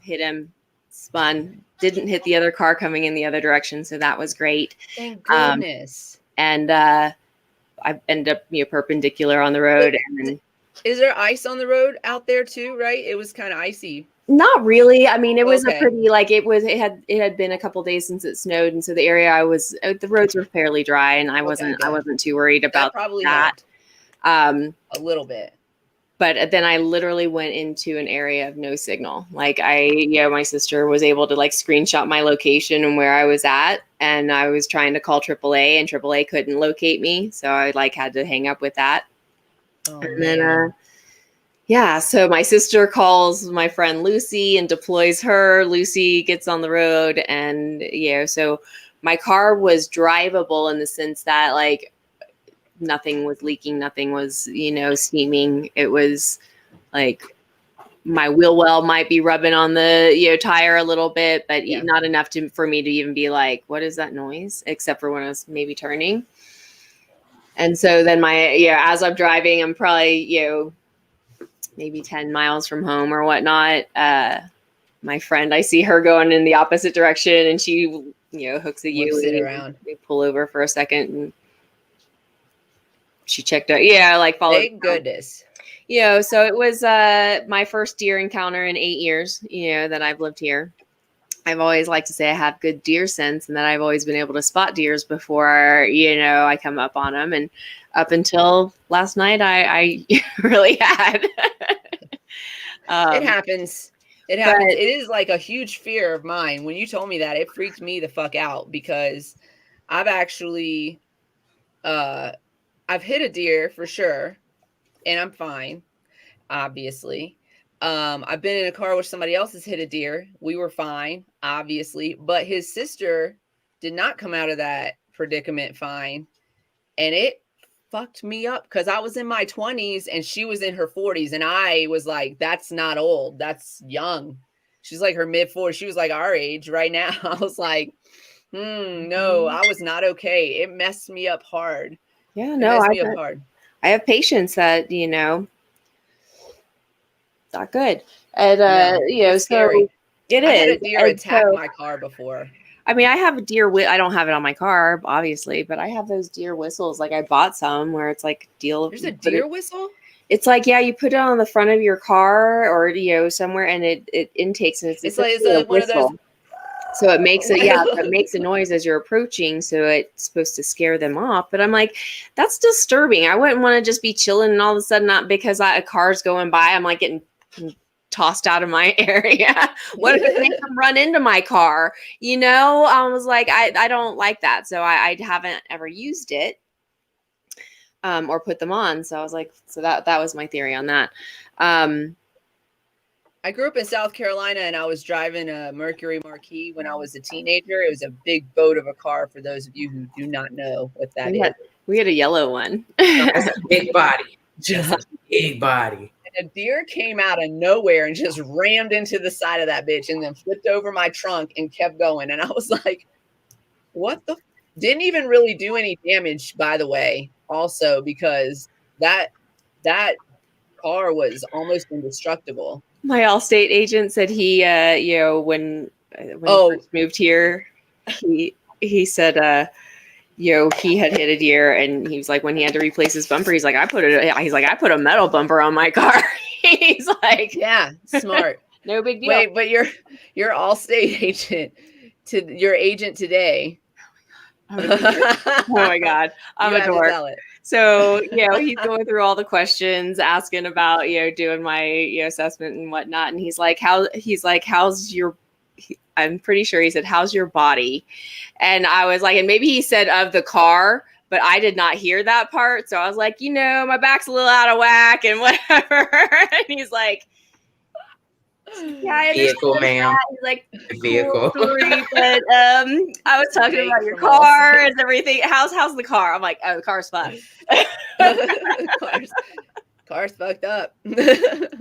hit him, spun, didn't hit the other car coming in the other direction. So that was great. Thank goodness. I ended up perpendicular on the road. And then, is there ice on the road out there too? Right, it was kind of icy. Not really. I mean, it was a pretty it had been a couple days since it snowed, and so the area the roads were fairly dry, and I wasn't too worried about that. A little bit. But then I literally went into an area of no signal. Like my sister was able to screenshot my location and where I was at. And I was trying to call AAA, and AAA couldn't locate me. So I had to hang up with that. Oh, and then, so my sister calls my friend Lucy and deploys her. Lucy gets on the road, and so my car was drivable in the sense that nothing was leaking, nothing was, steaming. It was my wheel well might be rubbing on the tire a little bit, but not enough for me to even be like, what is that noise? Except for when I was maybe turning. And so then as I'm driving, I'm probably maybe 10 miles from home or whatnot. My friend, I see her going in the opposite direction, and she hooks a U around. We pull over for a second, and she checked out. Followed. Thank goodness. So it was my first deer encounter in 8 years, that I've lived here. I've always liked to say I have good deer sense, and that I've always been able to spot deers before, I come up on them. And up until last night, I really had. It happens. It happens. It is a huge fear of mine. When you told me that, it freaked me the fuck out, because I've actually, I've hit a deer for sure, and I'm fine, obviously. I've been in a car where somebody else has hit a deer. We were fine, obviously, but his sister did not come out of that predicament fine, and it fucked me up, because I was in my 20s and she was in her 40s, and I was like, that's not old, that's young. She's her mid 40s. She was our age right now. I was like, no, I was not okay. It messed me up hard. Yeah, no, I have patients that, not good. And, so scary. It I is. had a deer attack my car before. I mean, I have a deer I don't have it on my car, obviously, but I have those deer whistles. I bought some where it's There's a deer whistle? It's you put it on the front of your car or, somewhere, and it intakes, and it's a one of those. So it makes it makes a noise as you're approaching. So it's supposed to scare them off. But I'm like, that's disturbing. I wouldn't want to just be chilling, and all of a sudden, not because a car's going by, I'm getting tossed out of my area. What if it makes them run into my car? I was like, I don't like that. So I haven't ever used it or put them on. So I was like, so that was my theory on that. I grew up in South Carolina, and I was driving a Mercury Marquis when I was a teenager. It was a big boat of a car, for those of you who do not know what that is. We had a yellow one. It's a big body. Just a big body. And a deer came out of nowhere and just rammed into the side of that bitch, and then flipped over my trunk and kept going. And I was like, what the? Didn't even really do any damage, by the way, also, because that car was almost indestructible. My Allstate agent said he, when he first moved here, he said, he had hit a deer, and he was like, when he had to replace his bumper, he's like, I put a metal bumper on my car. He's like, yeah, smart. No big deal. Wait, but your Allstate agent your agent today. Oh my God. I'm a dork. So, he's going through all the questions, asking about, doing my assessment and whatnot. And he's like, how's your, I'm pretty sure he said, how's your body? And I was like, and maybe he said of the car, but I did not hear that part. So I was like, my back's a little out of whack and whatever. And he's like, yeah, vehicle, ma'am. He's like, vehicle. Cool story, but I was talking about your car and everything. How's the car? I'm like, oh, the car's fucked. car's fucked up. I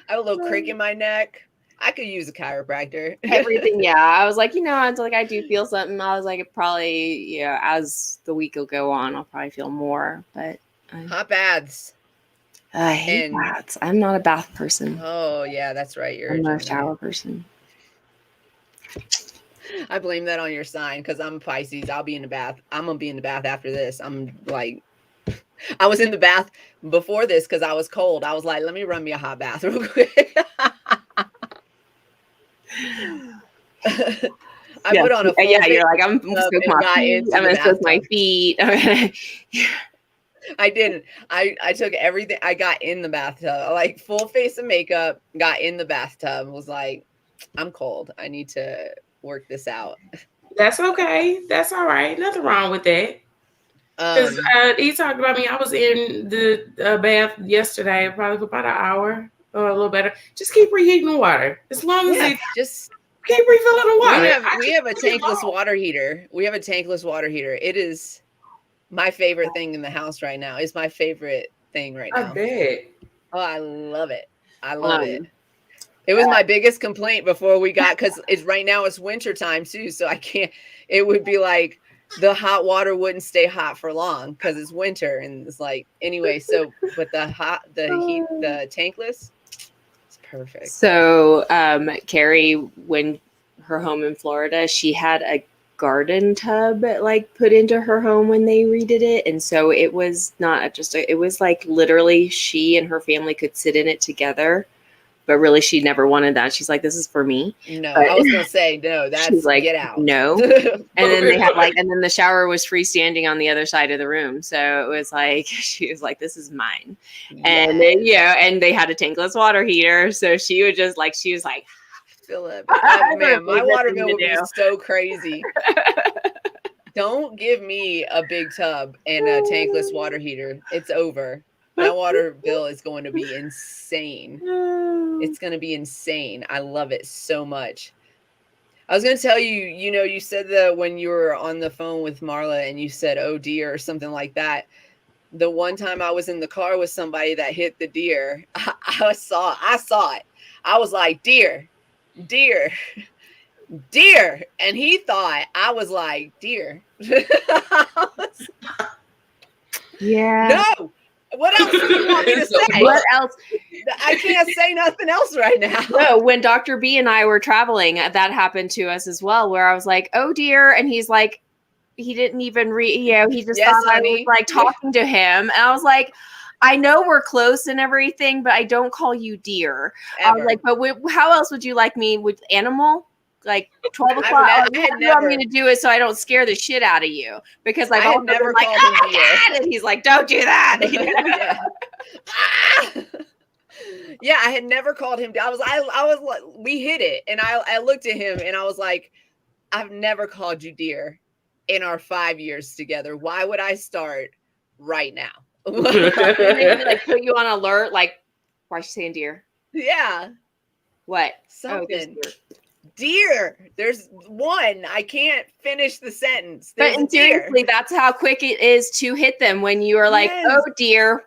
have a little crick in my neck. I could use a chiropractor. Everything, yeah. I was like, I do feel something. I was like, it probably, as the week will go on, I'll probably feel more. But hot baths. I hate baths. I'm not a bath person. Oh yeah, that's right. I'm not a shower person. I blame that on your sign because I'm a Pisces. I'll be in the bath. I'm gonna be in the bath after this. I'm like, I was in the bath before this because I was cold. I was like, let me run me a hot bath real quick. I put on a full you're like, I'm gonna soak my feet. I didn't. I took everything. I got in the bathtub, like full face of makeup, got in the bathtub, was like, I'm cold. I need to work this out. That's okay. That's all right. Nothing wrong with that. Because he talked about me. I was in the bath yesterday, probably for about an hour or a little better. Just keep reheating the water. As long as it just keep refilling the water. We have a tankless water heater. It is my favorite thing in the house right now. It's my favorite thing right now. I bet. Oh, I love it. It. It was my biggest complaint before we got, because it's right now it's winter time too. So I can't, it would be like the hot water wouldn't stay hot for long because it's winter. And it's like, anyway, so, but the tankless, it's perfect. So Carrie, when her home in Florida, she had a garden tub like put into her home when they redid it, and so it was not just it was like literally she and her family could sit in it together, but really she never wanted that. She's like, this is for me. No, I was gonna say no, that's like, get out. No. And then they had and then the shower was freestanding on the other side of the room, so it was like she was like, this is mine. And then, and they had a tankless water heater, so she would just like, she was like, Philip, oh, man, my water bill would be so crazy. Don't give me a big tub and a tankless water heater. It's over. My water bill is going to be insane. It's going to be insane. I love it so much. I was going to tell you, you said that when you were on the phone with Marla and you said, oh dear, or something like that. The one time I was in the car with somebody that hit the deer, I saw it. I was like, deer. And he thought I was like, deer. Yeah. No. What else do you want me to say? What else? I can't say nothing else right now. No, when Dr. B and I were traveling, that happened to us as well, where I was like, oh dear. And he's like, he didn't even he just thought honey. I was like talking to him. And I was like, I know we're close and everything, but I don't call you dear. Ever. I was like, but how else would you like me with animal? Like 12 o'clock. What do you want me to do it so I don't scare the shit out of you? Because like, I had never called him dear. And he's like, don't do that. Yeah, I had never called him. I was like, we hit it. And I looked at him and I was like, I've never called you dear in our 5 years together. Why would I start right now? Maybe like put you on alert, like, why is she saying deer? Yeah. What? Something. Deer. There's one. I can't finish the sentence. There's but seriously, that's how quick it is to hit them when you are like, oh dear.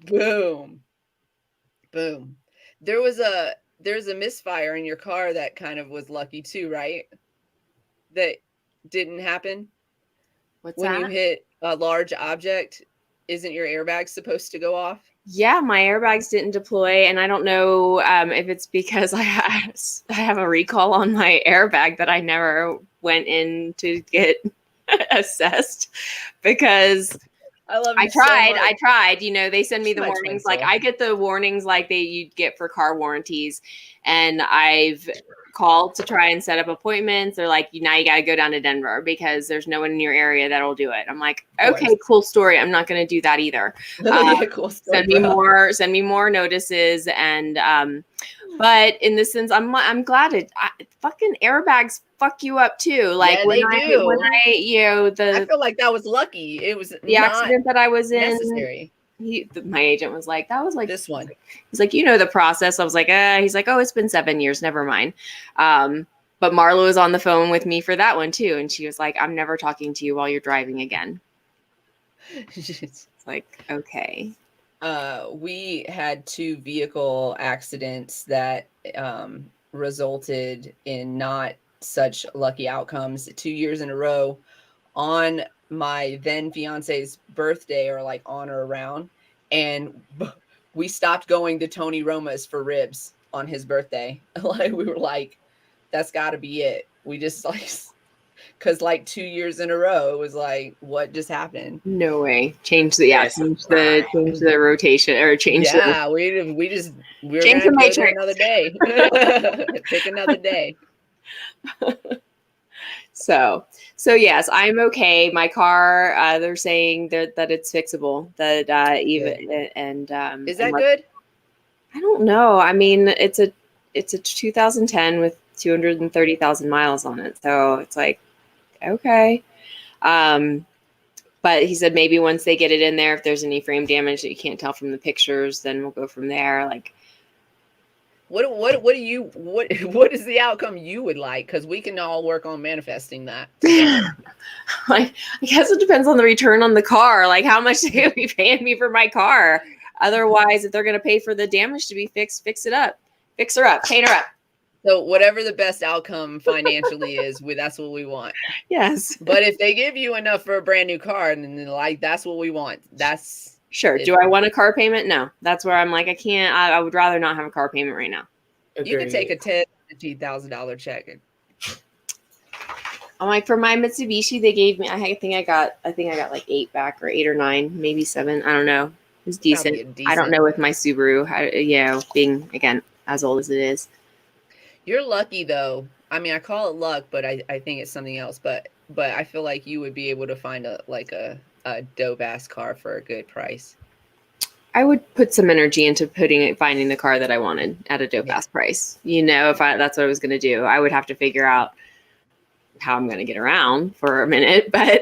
Boom. Boom. There's a misfire in your car that kind of was lucky too, right? That didn't happen. What's when that? You hit a large object isn't your airbag supposed to go off? Yeah, my airbags didn't deploy, and I don't know if it's because I have a recall on my airbag that I never went in to get assessed, because I tried. You know, they send me the warnings. Like, I get the warnings like you'd get for car warranties, and I've called to try and set up appointments. They're like, now you got to go down to Denver because there's no one in your area that'll do it. I'm like, okay, cool story. I'm not going to do that either. Cool story, send me more notices. And, but in this sense, I'm glad fucking airbags fuck you up too. Like, yeah, when I, you know, I feel like that was lucky. It was the accident that I was in. Necessary. My agent was like, that was like this one. He's like, you know the process. I was like, he's like, oh, it's been 7 years. Never mind. But Marla was on the phone with me for that one too. And she was like, I'm never talking to you while you're driving again. It's like, okay. We had 2 vehicle accidents that resulted in not such lucky outcomes 2 years in a row on my then fiance's birthday, or like on or around. And we stopped going to Tony Roma's for ribs on his birthday. Like, we were like, that's gotta be it. We just like, because like 2 years in a row, it was like, what just happened? No way. Change the rotation, or change. Yeah, we're change the matrix another day. Pick another day. So yes, I'm okay. My car, they're saying that it's fixable. That is that good? I don't know. I mean, it's a 2010 with 230,000 miles on it, so it's like, okay. But he said maybe once they get it in there, if there's any frame damage that you can't tell from the pictures, then we'll go from there. Like, what is the outcome you would like? Because we can all work on manifesting that. Like, I guess it depends on the return on the car. Like, how much they would be paying me for my car. Otherwise, if they're going to pay for the damage to be fixed, fix it up, fix her up, paint her up. So whatever the best outcome financially is, that's what we want. Yes. But if they give you enough for a brand new car, then like, that's what we want. That's sure. Do I want a car payment? No. That's where I'm like, I can't. I would rather not have a car payment right now. You could take a $10,000 check. I'm like, for my Mitsubishi, they gave me. I think I got like 8 back, or 8 or 9, maybe 7. I don't know. It was decent. I don't know with my Subaru. Being again as old as it is. You're lucky though. I mean, I call it luck, but I think it's something else. But I feel like you would be able to find a dope ass car for a good price. I would put some energy into finding the car that I wanted at a dope ass price. You know, if that's what I was going to do, I would have to figure out how I'm going to get around for a minute, but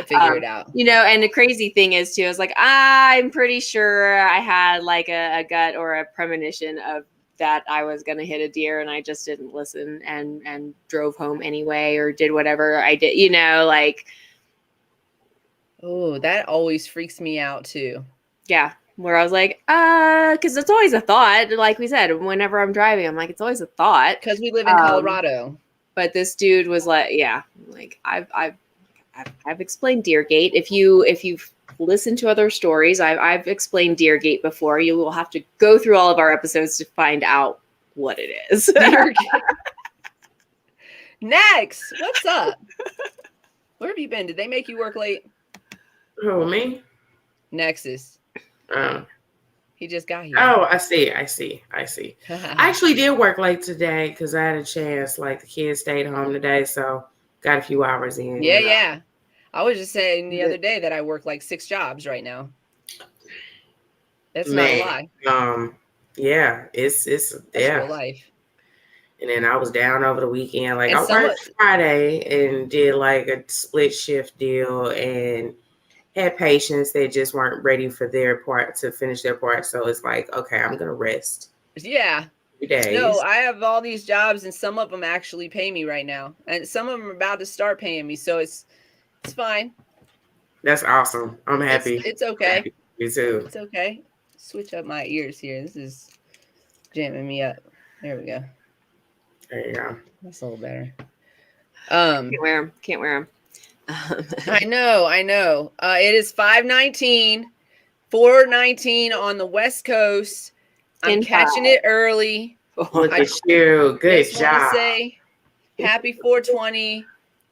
figure it out. You know, and the crazy thing is too, I was like, I'm pretty sure I had like a gut or a premonition of that I was going to hit a deer, and I just didn't listen and drove home anyway, or did whatever I did, you know, like. Oh, that always freaks me out too. Yeah. Where I was like, because it's always a thought. Like we said, whenever I'm driving, I'm like, it's always a thought. Because we live in Colorado. But this dude was like, yeah, like I've explained Deergate. If you've listened to other stories, I've explained Deergate before. You will have to go through all of our episodes to find out what it is. Next, what's up? Where have you been? Did they make you work late? Who, me? Nexus. He just got here. Oh, I see. I actually did work late today because I had a chance. Like, the kids stayed home today, so got a few hours in. Yeah, yeah. I was just saying the other day that I work like 6 jobs right now. That's not a lie. Yeah, it's real life. And then I was down over the weekend. Like, I worked Friday and did like a split shift deal, and had patients that just weren't ready for their part to finish their part. So it's like, okay, I'm gonna rest. Yeah. 2 days. No, I have all these jobs, and some of them actually pay me right now, and some of them are about to start paying me. So it's fine. That's awesome. I'm happy. It's okay. Me too. It's okay. Switch up my ears here. This is jamming me up. There we go. There you go. That's a little better. Can't wear them. I know. It is 5:19, 4:19 on the West Coast. I'm catching it early. Look at you. Good job. Want to say happy 420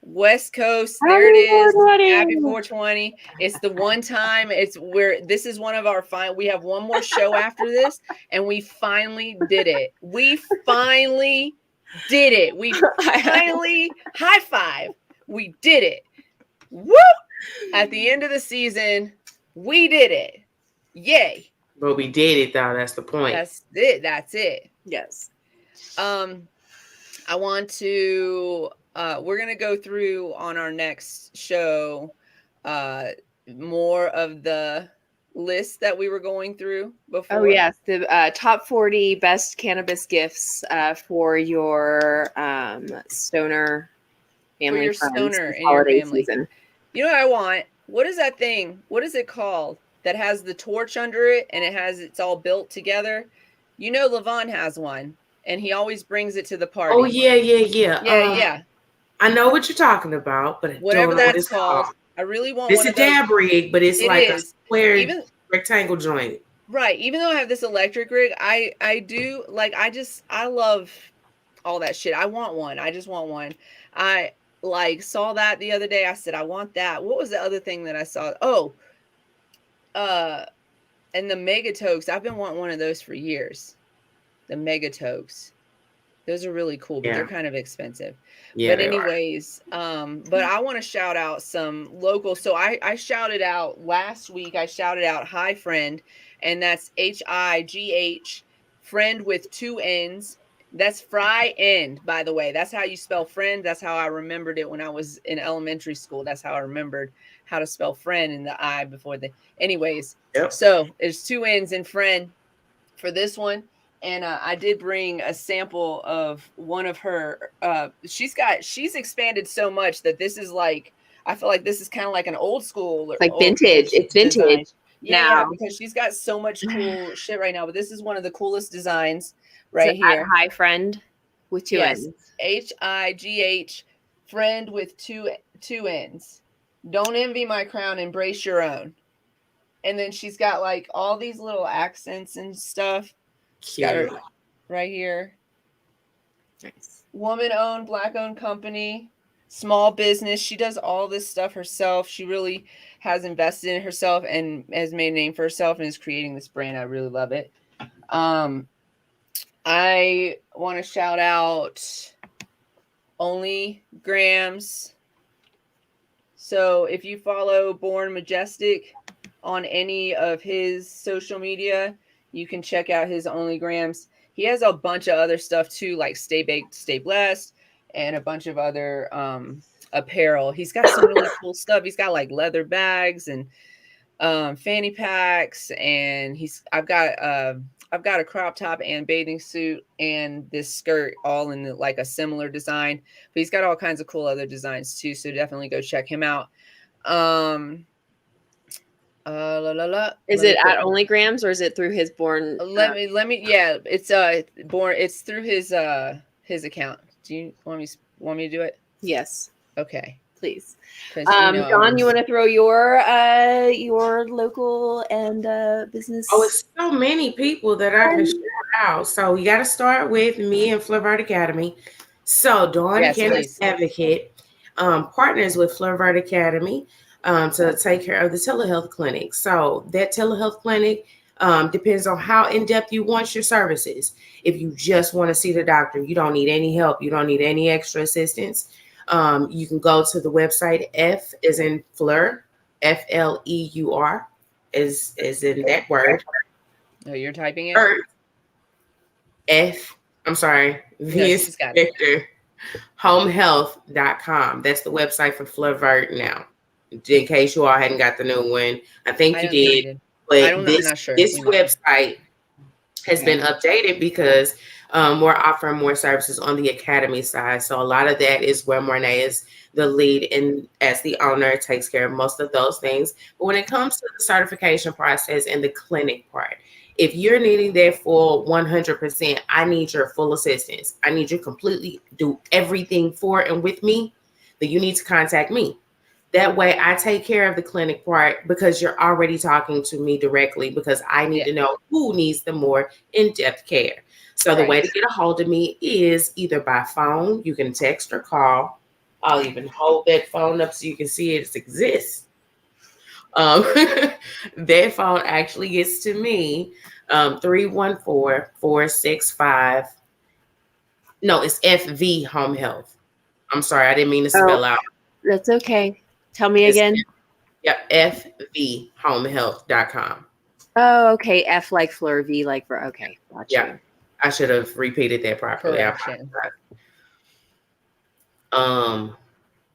West Coast. There it is. Happy 420. It's the one time this is one of our we have one more show after this, and we finally did it. We finally high five. We did it. Woo! At the end of the season, we did it. Yay. But we did it though. That's the point. That's it. Yes. I want to we're going to go through on our next show more of the list that we were going through before. Oh yes, the top 40 best cannabis gifts for your stoner family. For your stoner in your family. Season. You know what I want? What is that thing? What is it called that has the torch under it and it's all built together? You know, Levon has one. And he always brings it to the party. Oh, yeah. Yeah. I know what you're talking about, but whatever that's called. I really want it's one. It's a dab rig, but it's like a square rectangle joint. Right. Even though I have this electric rig, I do like I love all that shit. I want one. I just want one. I saw that the other day. I said, I want that. What was the other thing that I saw? Oh, and the Megatokes. I've been wanting one of those for years. The Megatokes. Those are really cool, but they're kind of expensive. Yeah, but anyways, but I want to shout out some local. So I shouted out last week. I shouted out Hi Friend, and that's HIGH, friend with 2 N's. That's Fry End, by the way. That's how you spell friend. That's how I remembered it when I was in elementary school. That's how I remembered how to spell friend in the I before the. Anyways, So there's 2 N's in friend for this one. And I did bring a sample of one of her. She's expanded so much that this is like, I feel like this is kind of like an old school. Like vintage. It's vintage. Yeah, because she's got so much cool shit right now. But this is one of the coolest designs right here. Hi Friend with 2 N's. HIGH, friend with two N's. Don't envy my crown, embrace your own. And then she's got like all these little accents and stuff. Got her right here. Nice. Woman-owned, Black-owned company, small business. She does all this stuff herself. She really has invested in herself and has made a name for herself and is creating this brand. I really love it. I want to shout out Only Grams. So if you follow Born Majestic on any of his social media, you can check out his Only Grams. He has a bunch of other stuff too, like Stay Baked, Stay Blessed, and a bunch of other apparel. He's got some really cool stuff. He's got like leather bags and fanny packs, and I've got a crop top and bathing suit and this skirt all in like a similar design. But he's got all kinds of cool other designs too, so definitely go check him out. Is it at Only Grams or is it through his Born? Let me. Yeah, it's Born. It's through his account. Do you want me to do it? Yes. Okay. Please. John, you want to throw your local and business? Oh, it's so many people that I can shout out. So we got to start with me and Flavert Academy. So Dawn Cannabis Advocate partners with Flavert Academy to take care of the telehealth clinic. So that telehealth clinic depends on how in-depth you want your services. If you just want to see the doctor, you don't need any help. You don't need any extra assistance. You can go to the website. F is in Fleur, FLEUR is in that word. Oh, you're typing it? I'm sorry. V is Victor. Homehealth.com. That's the website for Flavert now. In case you all hadn't got the new one. I think you did. But this website has been updated because we're offering more services on the academy side. So a lot of that is where Mornay is the lead and as the owner takes care of most of those things. But when it comes to the certification process and the clinic part, if you're needing that full 100%, I need your full assistance. I need you completely do everything for and with me, then you need to contact me. That way I take care of the clinic part because you're already talking to me directly because I need to know who needs the more in-depth care. So the way to get a hold of me is either by phone, you can text or call. I'll even hold that phone up so you can see it exists. That phone actually gets to me, 314-465. No, it's FV Home Health. I'm sorry, I didn't mean to spell out. That's okay. Tell me again. FVHomehealth.com. Oh, okay. F like Fleur, V like for okay. Gotcha. Yeah, I should have repeated that properly. Correction.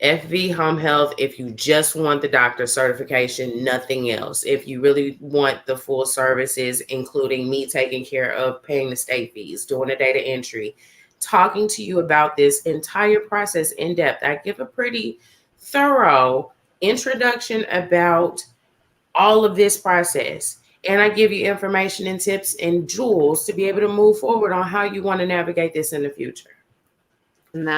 FV Home Health, if you just want the doctor certification, nothing else. If you really want the full services, including me taking care of paying the state fees, doing the data entry, talking to you about this entire process in depth, I give a pretty thorough introduction about all of this process. And I give you information and tips and tools to be able to move forward on how you want to navigate this in the future.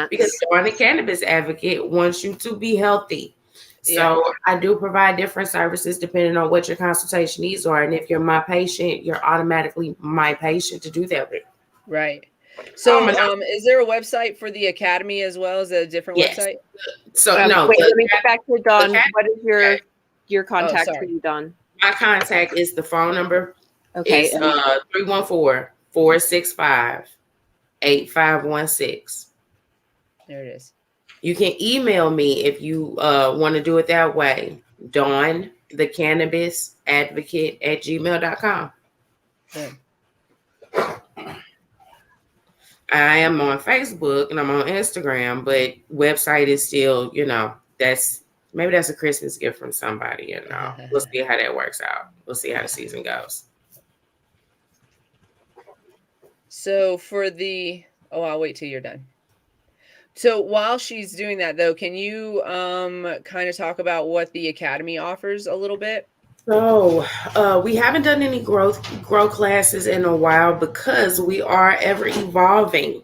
Because Dawn, the cannabis advocate, wants you to be healthy. So I do provide different services depending on what your consultation needs are. And if you're my patient, you're automatically my patient to do that with. Right. So is there a website for the Academy as well? Is it a different website? So no. Wait, let me get back to Dawn. What is your contact for you, Dawn? My contact is the phone number. Okay. It's 314-465-8516. There it is. You can email me if you want to do it that way. Dawn, the cannabis advocate at gmail.com. Good. I am on Facebook and I'm on Instagram, but website is still, that's a Christmas gift from somebody, We'll see how that works out. We'll see how the season goes. So I'll wait till you're done. So while she's doing that, though, can you kind of talk about what the Academy offers a little bit? So we haven't done any grow classes in a while because we are ever evolving.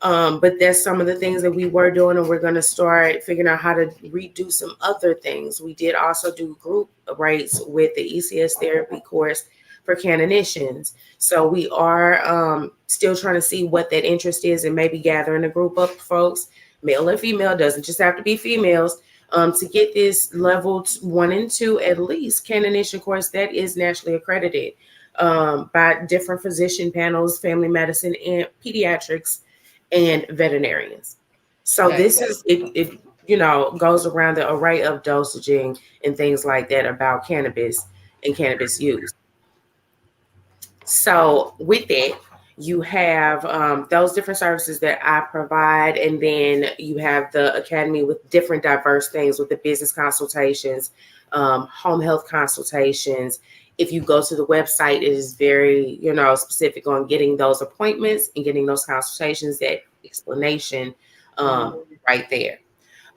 But that's some of the things that we were doing, and we're going to start figuring out how to redo some other things. We did also do group rates with the ECS therapy course for clinicians. So we are still trying to see what that interest is and maybe gathering a group of folks, male and female, doesn't just have to be females, to get this level 1 and 2 at least clinician course that is nationally accredited by different physician panels, family medicine and pediatrics and veterinarians. So this is it goes around the array of dosaging and things like that about cannabis and cannabis use. So with that, you have those different services that I provide, and then you have the Academy with different diverse things with the business consultations, home health consultations. If you go to the website, it is very, specific on getting those appointments and getting those consultations, that explanation right there.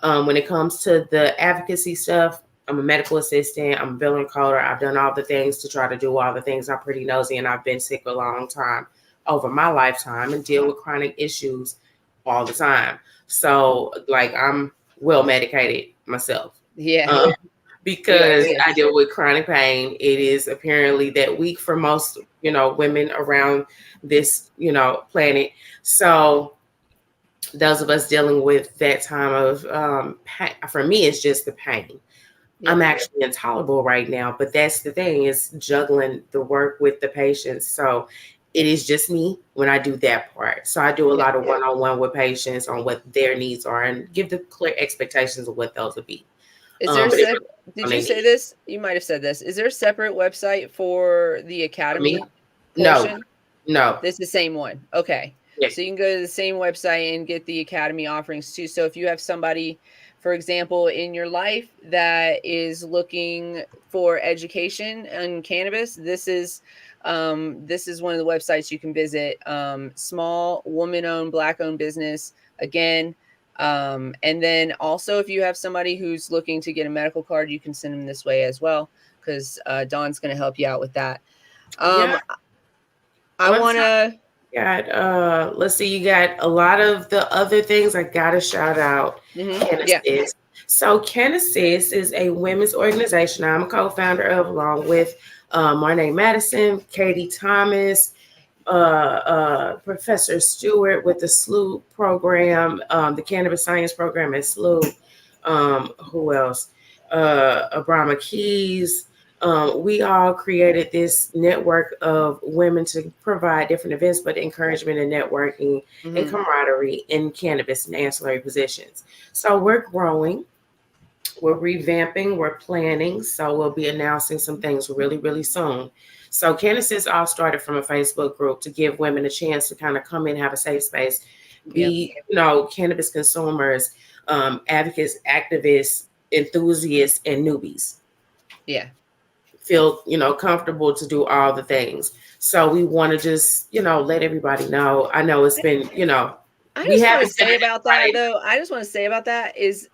When it comes to the advocacy stuff, I'm a medical assistant. I'm a billing coder. I've done all the things to try to do all the things. I'm pretty nosy, and I've been sick a long time over my lifetime and deal with chronic issues all the time. So, I'm well medicated myself. Yeah. Because I deal with chronic pain. It is apparently that week for most, women around this, planet. So those of us dealing with that time of pain, for me, it's just the pain. Yeah. I'm actually intolerable right now, but that's the thing, is juggling the work with the patients. So it is just me when I do that part. So I do a lot of one-on-one with patients on what their needs are and give the clear expectations of what those will be. Is there did you say this? You might have said this. Is there a separate website for the Academy portion? No. This is the same one. Okay. Yes. So you can go to the same website and get the Academy offerings too. So if you have somebody, for example, in your life that is looking for education in cannabis, this is one of the websites you can visit. Small woman-owned, Black-owned business. Again. And then also, if you have somebody who's looking to get a medical card, you can send them this way as well, because Dawn's going to help you out with that. I want to. Let's see. You got a lot of the other things I got to shout out. Mm-hmm. Yes. So Cannasis is a women's organization I'm a co-founder of, along with Marnay Madison, Katie Thomas, Professor Stewart with the SLU program, the Cannabis Science program at SLU. Who else? Abrama Keys. We all created this network of women to provide different events, but encouragement and networking and camaraderie in cannabis and ancillary positions. So we're growing. We're revamping, we're planning, so we'll be announcing some things really, really soon. So Candace's all started from a Facebook group to give women a chance to kind of come in, have a safe space, be, cannabis consumers, advocates, activists, enthusiasts, and newbies. Yeah. Feel, comfortable to do all the things. So we want to just, let everybody know. I know it's been, I just want to say about that, though. I just want to say about that is,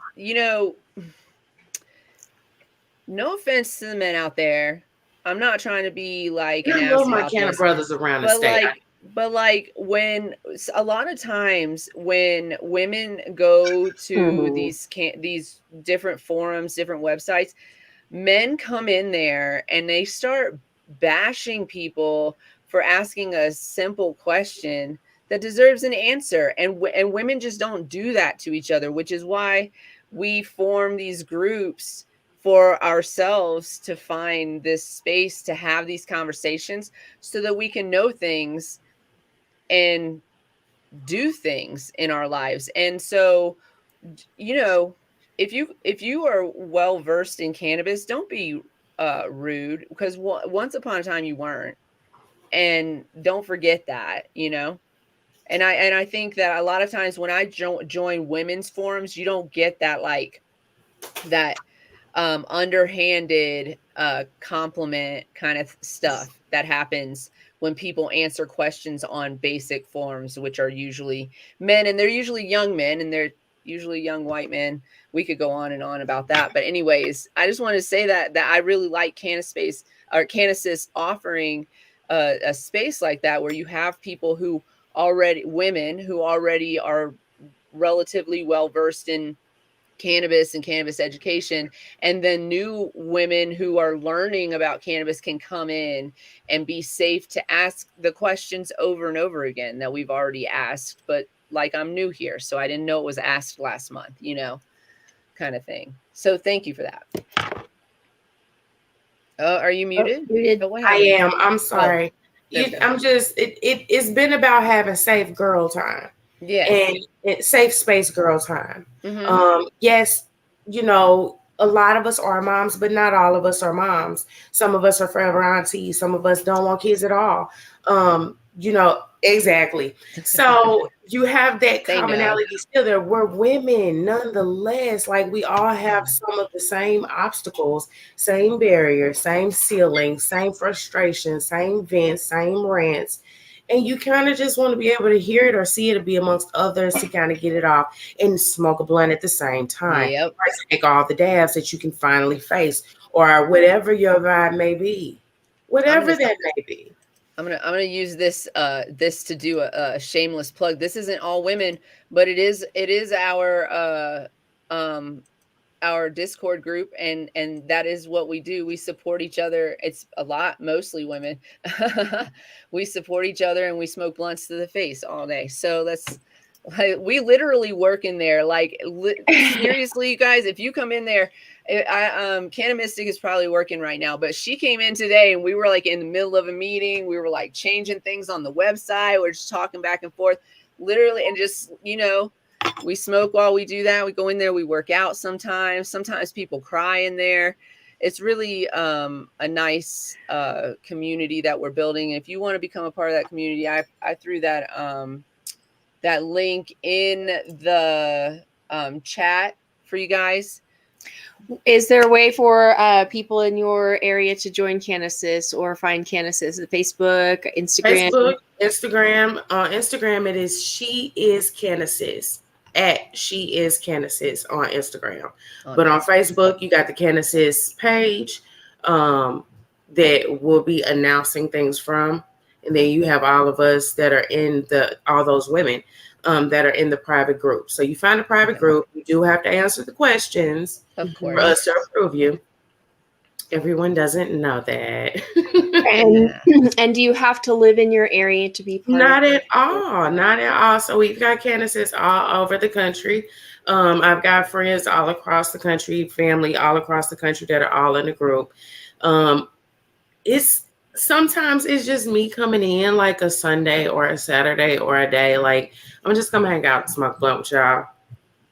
no offense to the men out there. I'm not trying to be like I love my Canna brothers around the state. But when a lot of times when women go to these different forums, different websites, men come in there and they start bashing people for asking a simple question that deserves an answer, and women just don't do that to each other, which is why we form these groups for ourselves to find this space to have these conversations so that we can know things and do things in our lives. And so, if you are well versed in cannabis, don't be rude, because once upon a time you weren't, and don't forget that. And I think that a lot of times when I join women's forums, you don't get that that underhanded compliment kind of stuff that happens when people answer questions on basic forums, which are usually men, and they're usually young men, and they're usually young white men. We could go on and on about that, but anyways, I just want to say that I really like Cannasis offering a space like that, where you have people women who already are relatively well versed in cannabis and cannabis education, and then new women who are learning about cannabis can come in and be safe to ask the questions over and over again that we've already asked, but I'm new here, so I didn't know it was asked last month, kind of thing. So thank you for that. Oh, are you muted? I am. I'm sorry. It's been about having safe girl time. Yes. And safe space girl time. Yes, a lot of us are moms, but not all of us are moms. Some of us are forever aunties. Some of us don't want kids at all. Exactly. So you have that commonality still there. We're women nonetheless. We all have some of the same obstacles, same barriers, same ceilings, same frustrations, same vents, same rants. And you kind of just want to be able to hear it or see it or be amongst others to kind of get it off and smoke a blunt at the same time. Or take all the dabs that you can finally face, or whatever your vibe may be. Whatever that may be. I'm gonna use this to do a shameless plug. This isn't all women, but it is our Discord group, and that is what we do. We support each other. It's mostly women. We support each other and we smoke blunts to the face all day. So we literally work in there. Seriously, you guys, if you come in there, Canna Mystic is probably working right now, but she came in today and we were in the middle of a meeting. We were changing things on the website. We're just talking back and forth, literally, and just, we smoke while we do that. We go in there, we work out sometimes. Sometimes people cry in there. It's really a nice community that we're building. If you want to become a part of that community, I threw that link in the chat for you guys. Is there a way for people in your area to join Cannasis or find Cannasis? Facebook, Instagram? Facebook, Instagram. On Instagram, it is She Is Cannasis. At She Is Cannasis on Instagram. But on Facebook, you got the Cannasis page that will be announcing things from. And then you have all of us that are in all those women. that are in the private group. So you find a private group. You do have to answer the questions for us to approve you. Everyone doesn't know that. And do you have to live in your area to be part Not of at all. Not at all. So we've got candidates all over the country. I've got friends all across the country, family all across the country that are all in the group. It's sometimes it's just me coming in like a Sunday or a Saturday or a day. Like, I'm just gonna hang out and smoke blunt with y'all.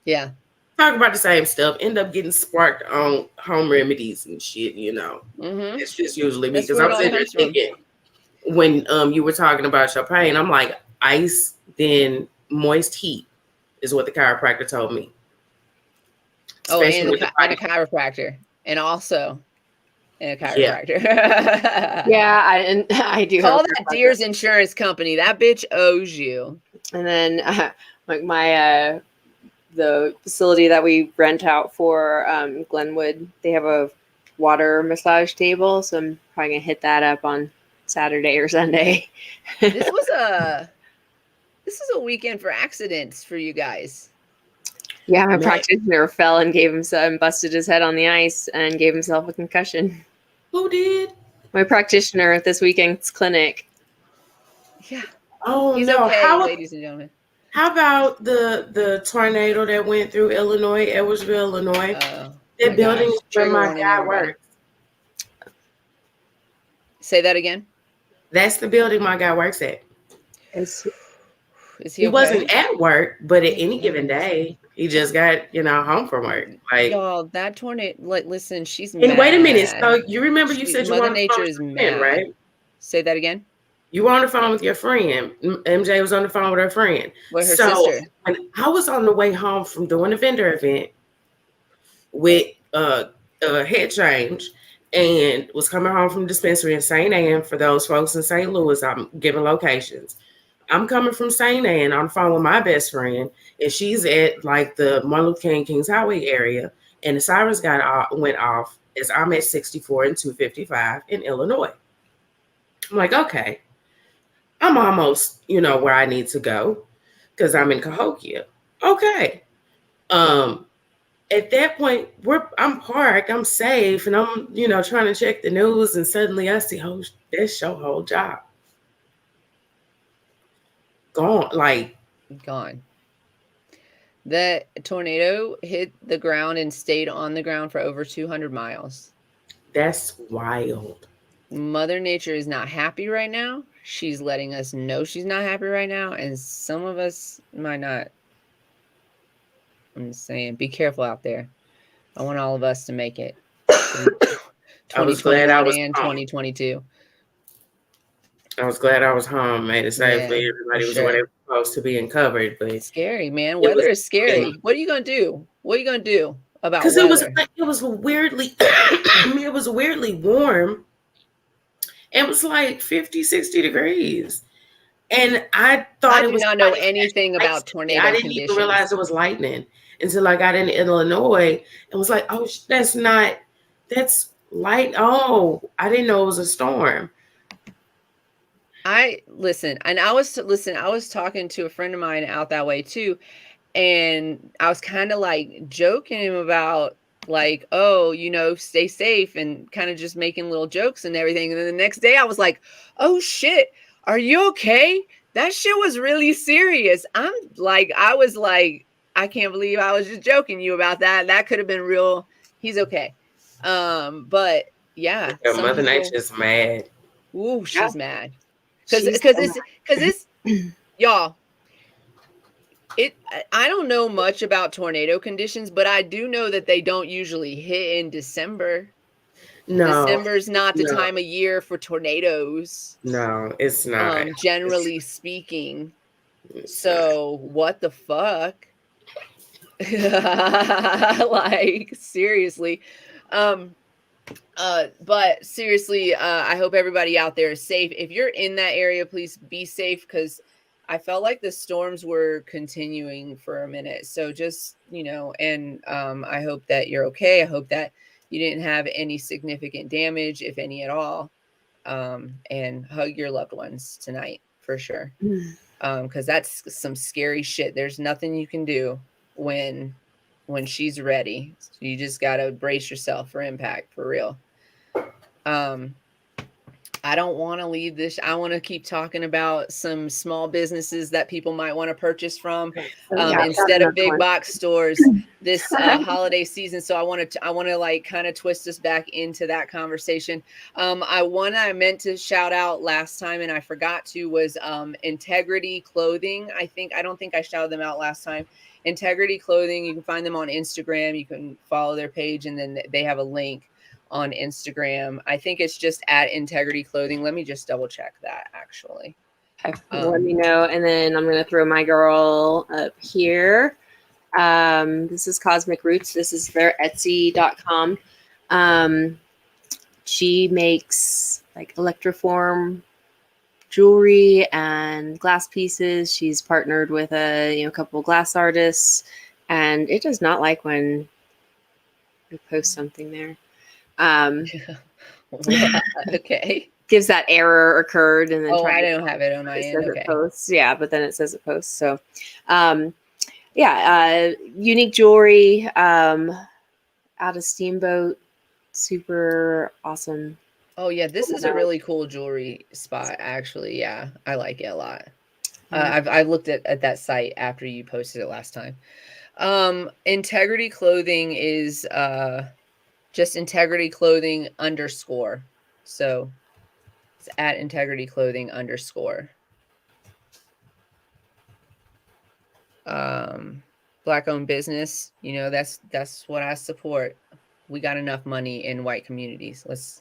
Yeah. Talk about the same stuff. End up getting sparked on home remedies and shit, you know. It's just usually me because I was sitting there thinking when you were talking about your pain, I'm like, ice, then moist heat is what the chiropractor told me. Especially and a chiropractor. And also a chiropractor. Yeah, I do. Call that Deer's insurance company. That bitch owes you. And then like the facility that we rent out for Glenwood, they have a water massage table, so I'm probably gonna hit that up on Saturday or Sunday. This was a weekend for accidents for you guys. Yeah, my practitioner fell and busted his head on the ice and gave himself a concussion. Who did? My practitioner at this weekend's clinic. Yeah. Oh, he's no. Okay, ladies and gentlemen. How about the tornado that went through Illinois, Edwardsville, Illinois? That building is where my guy works. Say that again. That's the building my guy works at. Is he wasn't at work, but at any given day, he just got, home from work. Like, y'all, that tornado, like, listen, she's mad. And wait a minute. So you remember you said you Mother were Nature is mad, right? Say that again. You were on the phone with your friend. MJ was on the phone with her friend. With her sister. When I was on the way home from doing a vendor event with a head change and was coming home from the dispensary in St. Anne. For those folks in St. Louis, I'm giving locations. I'm coming from St. Anne on the phone with my best friend, and she's at like the Martin Luther King Kings Highway area, and the sirens went off as I'm at 64 and 255 in Illinois. I'm like, okay, I'm almost, where I need to go because I'm in Cahokia. Okay. At that point, I'm parked, I'm safe, and I'm, trying to check the news, and suddenly I see, oh, that's your whole job. Gone. The tornado hit the ground and stayed on the ground for over 200 miles. That's wild. Mother Nature is not happy right now. She's letting us know she's not happy right now, and some of us might not. I'm just saying, be careful out there. I want all of us to make it. 2021 and 2022. I was glad I was home, made it safely. Everybody was where they were supposed to be and covered. But it's scary, man. Weather is scary. What are you gonna do? What are you gonna do about weather? Because it was weirdly it was weirdly warm. It was like 50, 60 degrees. And I thought I do not know anything about tornado I didn't conditions. even realize it was lightning until I got into Illinois and was like, oh, that's light. Oh, I didn't know it was a storm. I was talking to a friend of mine out that way too. And I was kind of like joking him about like, oh, stay safe and kind of just making little jokes and everything. And then the next day I was like, oh shit, are you okay? That shit was really serious. I was like, I can't believe I was just joking you about that. That could have been real. He's okay. But yeah. Mother Nature's mad. Ooh, she's mad. Cause it's y'all. I don't know much about tornado conditions, but I do know that they don't usually hit in December. No, December's not the time of year for tornadoes. No, it's not. Generally speaking. So what the fuck? Like seriously. But seriously, I hope everybody out there is safe. If you're in that area, please be safe, because I felt like the storms were continuing for a minute. So just, and I hope that you're okay. I hope that you didn't have any significant damage, if any at all. And hug your loved ones tonight for sure. Because that's some scary shit. There's nothing you can do when she's ready. So you just gotta brace yourself for impact, for real. I don't want to leave this. I want to keep talking about some small businesses that people might want to purchase from instead of big box stores this holiday season. So I want to like kind of twist us back into that conversation. I meant to shout out last time and I forgot to was Integrity Clothing. I don't think I shouted them out last time. Integrity Clothing. You can find them on Instagram. You can follow their page and then they have a link on Instagram. I think it's just at Integrity Clothing. Let me just double check that actually. Okay, let me know. And then I'm going to throw my girl up here. This is Cosmic Roots. This is their Etsy.com. She makes like electroform jewelry and glass pieces. She's partnered with a couple of glass artists, and it does not like when we post something there. Okay. Gives that error occurred and then I don't have it on my end. Okay. Posts. Yeah, but then it says it posts. So unique jewelry out of Steamboat. Super awesome. Oh yeah, this is a really cool jewelry spot actually. Yeah, I like it a lot. I looked at that site after you posted it last time. Integrity Clothing is just Integrity Clothing _. So it's at Integrity Clothing _ Black owned business, that's what I support. We got enough money in white communities. Let's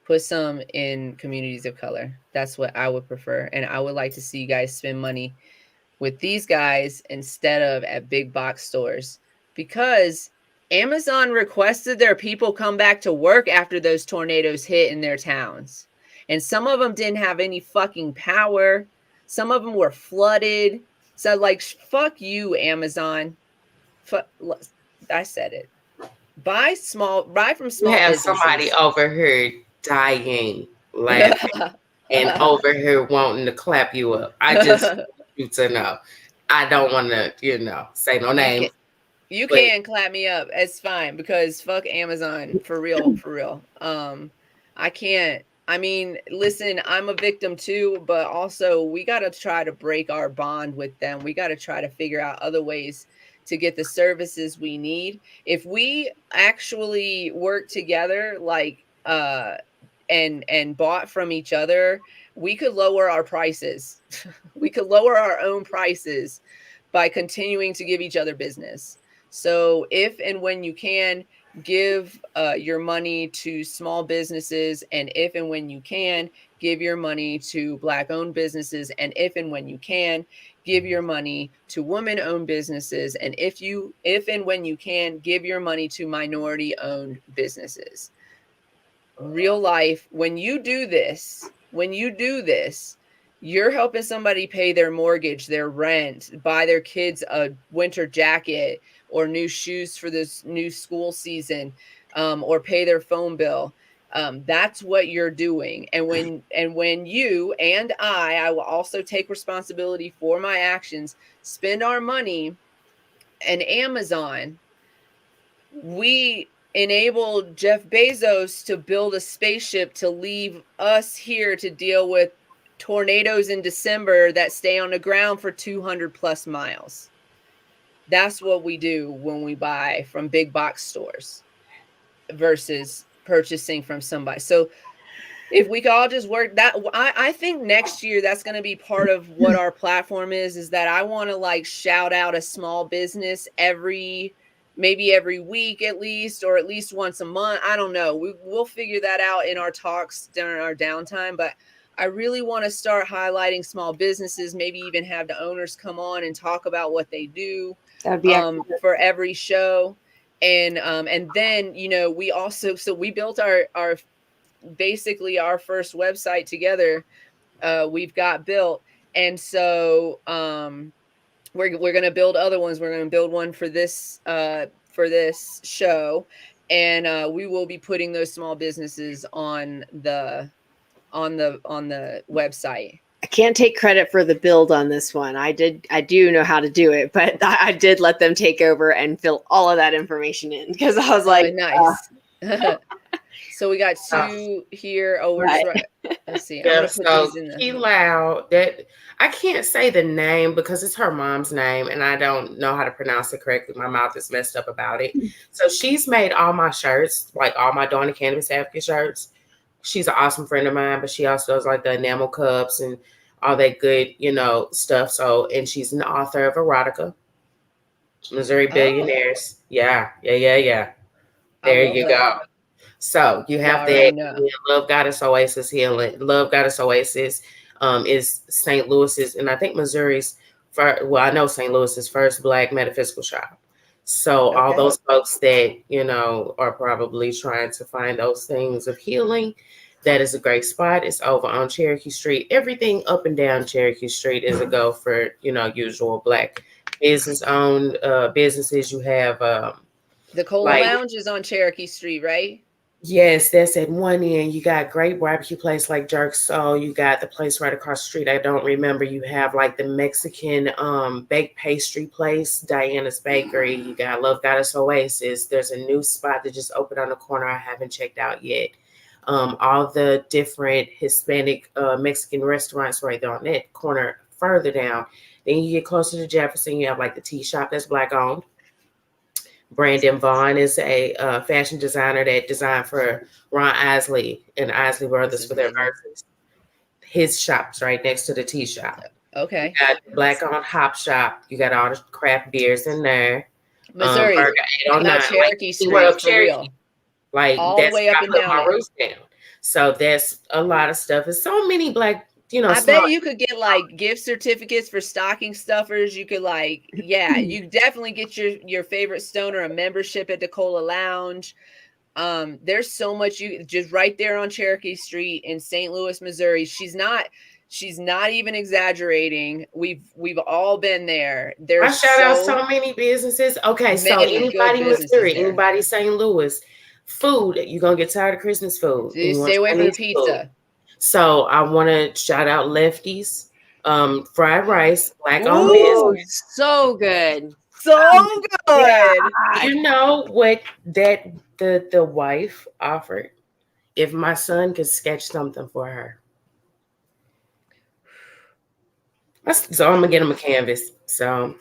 put some in communities of color. That's what I would prefer. And I would like to see you guys spend money with these guys instead of at big box stores, because Amazon requested their people come back to work after those tornadoes hit in their towns. And some of them didn't have any fucking power. Some of them were flooded. So like, fuck you, Amazon. I said it. Buy from small you have businesses. Somebody over here dying, laughing, and over here wanting to clap you up. I just want you to know. I don't want to, say no name. You can clap me up. It's fine because fuck Amazon for real, for real. I can't. I mean, listen, I'm a victim too, but also we got to try to break our bond with them. We got to try to figure out other ways to get the services we need. If we actually work together, like, and bought from each other, we could lower our prices. We could lower our own prices by continuing to give each other business. So if and when you can, give your money to small businesses, and if and when you can, give your money to Black-owned businesses, and if and when you can, give your money to women-owned businesses, and if and when you can, give your money to minority-owned businesses. Real life, when you do this, you're helping somebody pay their mortgage, their rent, buy their kids a winter jacket or new shoes for this new school season, or pay their phone bill. That's what you're doing. And when you and I will also take responsibility for my actions, spend our money, and Amazon, we enabled Jeff Bezos to build a spaceship to leave us here to deal with tornadoes in December that stay on the ground for 200 plus miles. That's what we do when we buy from big box stores versus purchasing from somebody. So if we could all just work that, I think next year that's going to be part of what our platform is that I want to like shout out a small business maybe every week at least, or at least once a month. I don't know. We'll figure that out in our talks during our downtime. But I really want to start highlighting small businesses, maybe even have the owners come on and talk about what they do for every show. And then, we also, so we built our basically our first website together. We've got built. And so, we're going to build other ones. We're going to build one for this show, and we will be putting those small businesses on the website. I can't take credit for the build on this one. I do know how to do it, but I did let them take over and fill all of that information in because I was like, nice. So we got two here. Oh, we're just let's see. I'm gonna put these in Key Loud. That I can't say the name because it's her mom's name, and I don't know how to pronounce it correctly. My mouth is messed up about it. So she's made all my shirts, like all my Dawn and Cannabis Advocate shirts. She's an awesome friend of mine, but she also does like the enamel cups and all that good, stuff. So, and she's an author of Erotica, Missouri Billionaires. Yeah. There you go. So you have that. Love Goddess Oasis Healing. Love Goddess Oasis is St. Louis's, and I think Missouri's I know St. Louis's first Black metaphysical shop. So all those folks that, are probably trying to find those things of healing, that is a great spot. It's over on Cherokee Street. Everything up and down Cherokee Street is a go for, usual Black business-owned businesses. You have the Cola Lounge is on Cherokee Street, right? Yes, that's at one end. You got great barbecue place like Jerk Soul. You got the place right across the street. I don't remember. You have like the Mexican baked pastry place, Diana's Bakery. You got Love Goddess Oasis. There's a new spot that just opened on the corner I haven't checked out yet. All the different Hispanic Mexican restaurants right there on that corner further down. Then you get closer to Jefferson. You have like the tea shop that's Black owned. Brandon Vaughn is a fashion designer that designed for Ron Isley and Isley Brothers for their verses. His shop's right next to the tea shop. Okay. You got Black on Hop Shop. You got all the craft beers in there. Missouri, not Cherokee Street, for real. Like all the way up and down. So there's a lot of stuff. There's so many Black. I bet you could get like gift certificates for stocking stuffers. You could you definitely get your favorite stoner a membership at the Cola Lounge. There's so much just right there on Cherokee Street in St. Louis, Missouri. She's not even exaggerating. We've all been there. I shout out so many businesses. Okay, so anybody in Missouri, anybody St. Louis, food, you're gonna get tired of Christmas food. So you stay away from the pizza. Food. So I want to shout out Lefty's, fried rice, Black owned business. So good. So good. Yeah. You know what that the wife offered? If my son could sketch something for her. So I'm gonna get him a canvas. So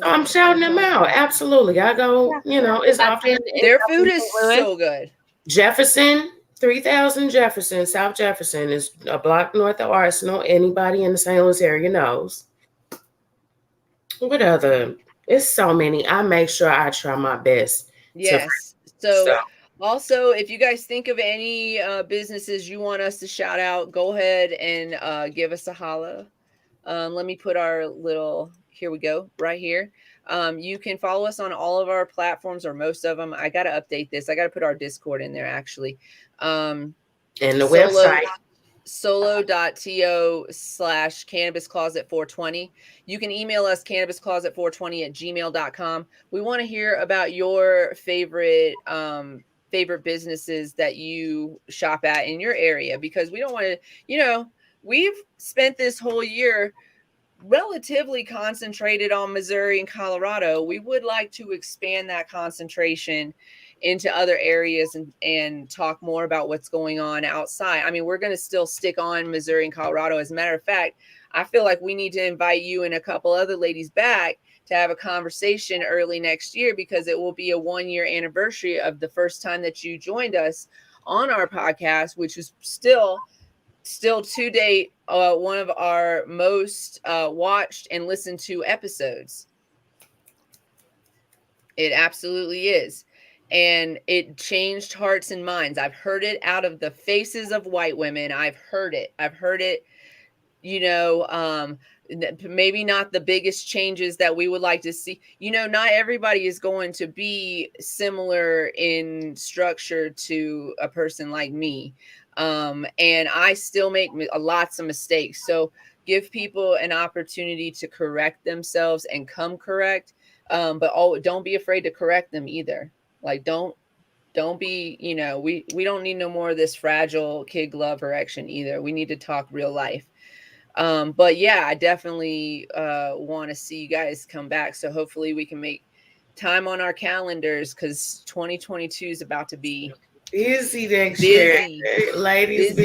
I'm shouting them out. Absolutely. I go, it's often their food is so good. Jefferson. 3000 Jefferson, South Jefferson is a block north of Arsenal. Anybody in the St. Louis area knows. What other? It's so many. I make sure I try my best. Yes. So also, if you guys think of any businesses you want us to shout out, go ahead and give us a holla. Let me put our little, here we go, right here. You can follow us on all of our platforms or most of them. I got to update this. I got to put our Discord in there actually. And the website solo.to/cannabiscloset420. You can email us cannabiscloset420@gmail.com. We want to hear about your favorite businesses that you shop at in your area, because we don't want to, we've spent this whole year relatively concentrated on Missouri and Colorado. We would like to expand that concentration into other areas and talk more about what's going on outside. I mean, we're going to still stick on Missouri and Colorado. As a matter of fact, I feel like we need to invite you and a couple other ladies back to have a conversation early next year, because it will be a 1-year anniversary of the first time that you joined us on our podcast, which is still to date one of our most watched and listened to episodes. It absolutely is. And it changed hearts and minds. I've heard it out of the faces of white women. I've heard it, maybe not the biggest changes that we would like to see. Not everybody is going to be similar in structure to a person like me. And I still make lots of mistakes. So give people an opportunity to correct themselves and come correct. But don't be afraid to correct them either. Like, don't be, we don't need no more of this fragile kid glove erection either. We need to talk real life. But yeah, I definitely want to see you guys come back. So hopefully we can make time on our calendars, because 2022 is about to be busy next year. Ladies,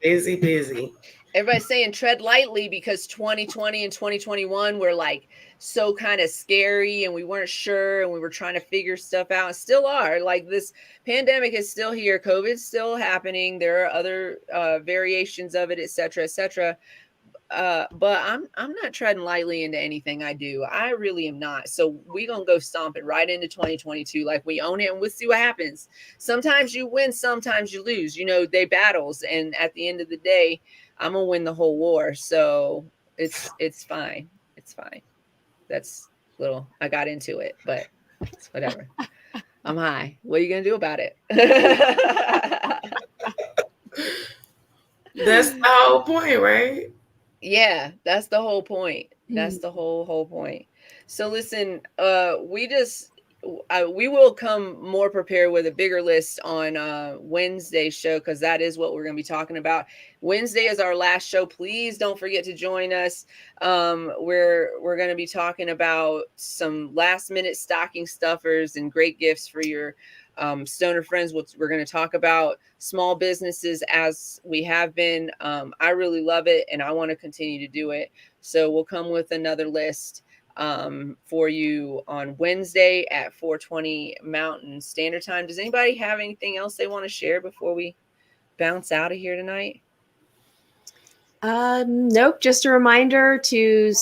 busy. Everybody's saying tread lightly, because 2020 and 2021 were like so kind of scary, and we weren't sure, and we were trying to figure stuff out, and still are. Like, this pandemic is still here, COVID's still happening, there are other variations of it, etc., etc. But I'm not treading lightly into anything I do. I really am not. So we gonna go stomping right into 2022 like we own it, and we'll see what happens. Sometimes you win, sometimes you lose. You know, they battles, and at the end of the day, I'm gonna win the whole war. So it's fine. It's fine. That's little. I got into it, but it's whatever. I'm high. What are you gonna do about it? That's the whole point, right? Yeah, that's the whole point. That's the whole point. So listen, we will come more prepared with a bigger list on Wednesday's show, because that is what we're going to be talking about. Wednesday is our last show. Please don't forget to join us. We're going to be talking about some last minute stocking stuffers and great gifts for your stoner friends. We're going to talk about small businesses, as we have been. I really love it, and I want to continue to do it. So we'll come with another list for you on Wednesday at 4:20 Mountain Standard Time. Does anybody have anything else they want to share before we bounce out of here tonight? Nope. Just a reminder to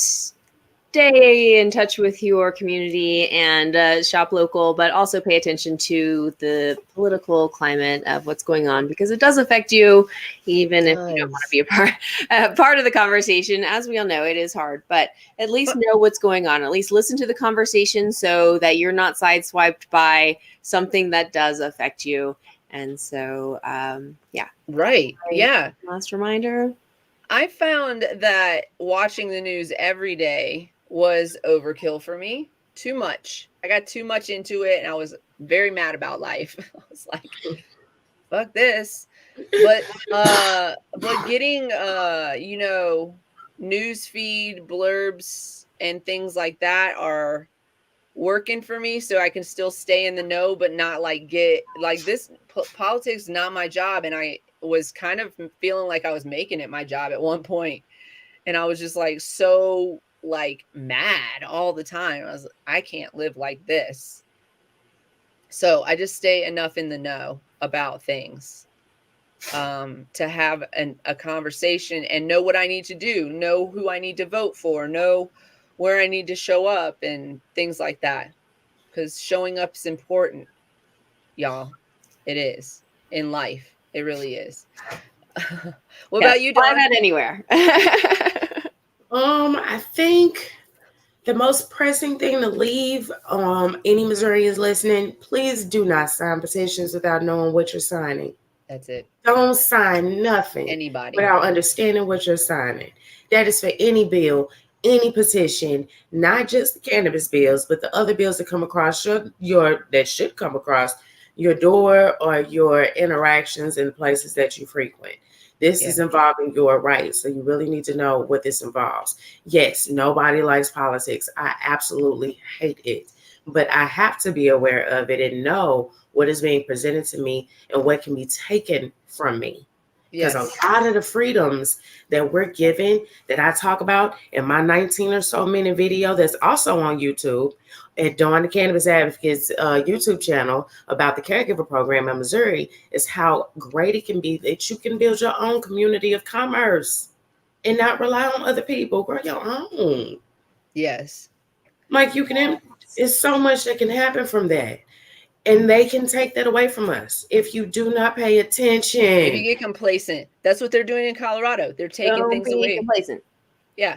stay in touch with your community and shop local, but also pay attention to the political climate of what's going on, because it does affect you, even if you don't want to be a part of the conversation. As we all know, it is hard, but at least know what's going on. At least listen to the conversation so that you're not sideswiped by something that does affect you. And so, yeah. Right. Yeah. Last reminder. I found that watching the news every day was overkill for me. Too much. I got too much into it, and I was very mad about life. I was like, fuck this. But getting news feed blurbs and things like that are working for me, so I can still stay in the know, but not like get like this. Politics is not my job, and I was kind of feeling like I was making it my job at one point, and I was just like so like mad all the time. I can't live like this. So I just stay enough in the know about things to have a conversation and know what I need to do, know who I need to vote for, know where I need to show up and things like that. Because showing up is important, y'all. It is in life. It really is. What about you, Dawn? Fly that anywhere. I think the most pressing thing to leave, any Missourians listening, please do not sign petitions without knowing what you're signing. That's it. Don't sign nothing Anybody without understanding what you're signing. That is for any bill, any petition, not just the cannabis bills, but the other bills that come across that should come across your door or your interactions in the places that you frequent. This is involving your rights, so you really need to know what this involves. Yes, nobody likes politics. I absolutely hate it, but I have to be aware of it and know what is being presented to me and what can be taken from me. Because a lot of the freedoms that we're given, that I talk about in my 19 or so minute video that's also on YouTube at Dawn the Cannabis Advocates YouTube channel about the caregiver program in Missouri, is how great it can be that you can build your own community of commerce and not rely on other people. Grow your own. Yes. Like it's so much that can happen from that. And they can take that away from us if you do not pay attention. If you get complacent. That's what they're doing in Colorado. They're taking things away. Complacent. Yeah.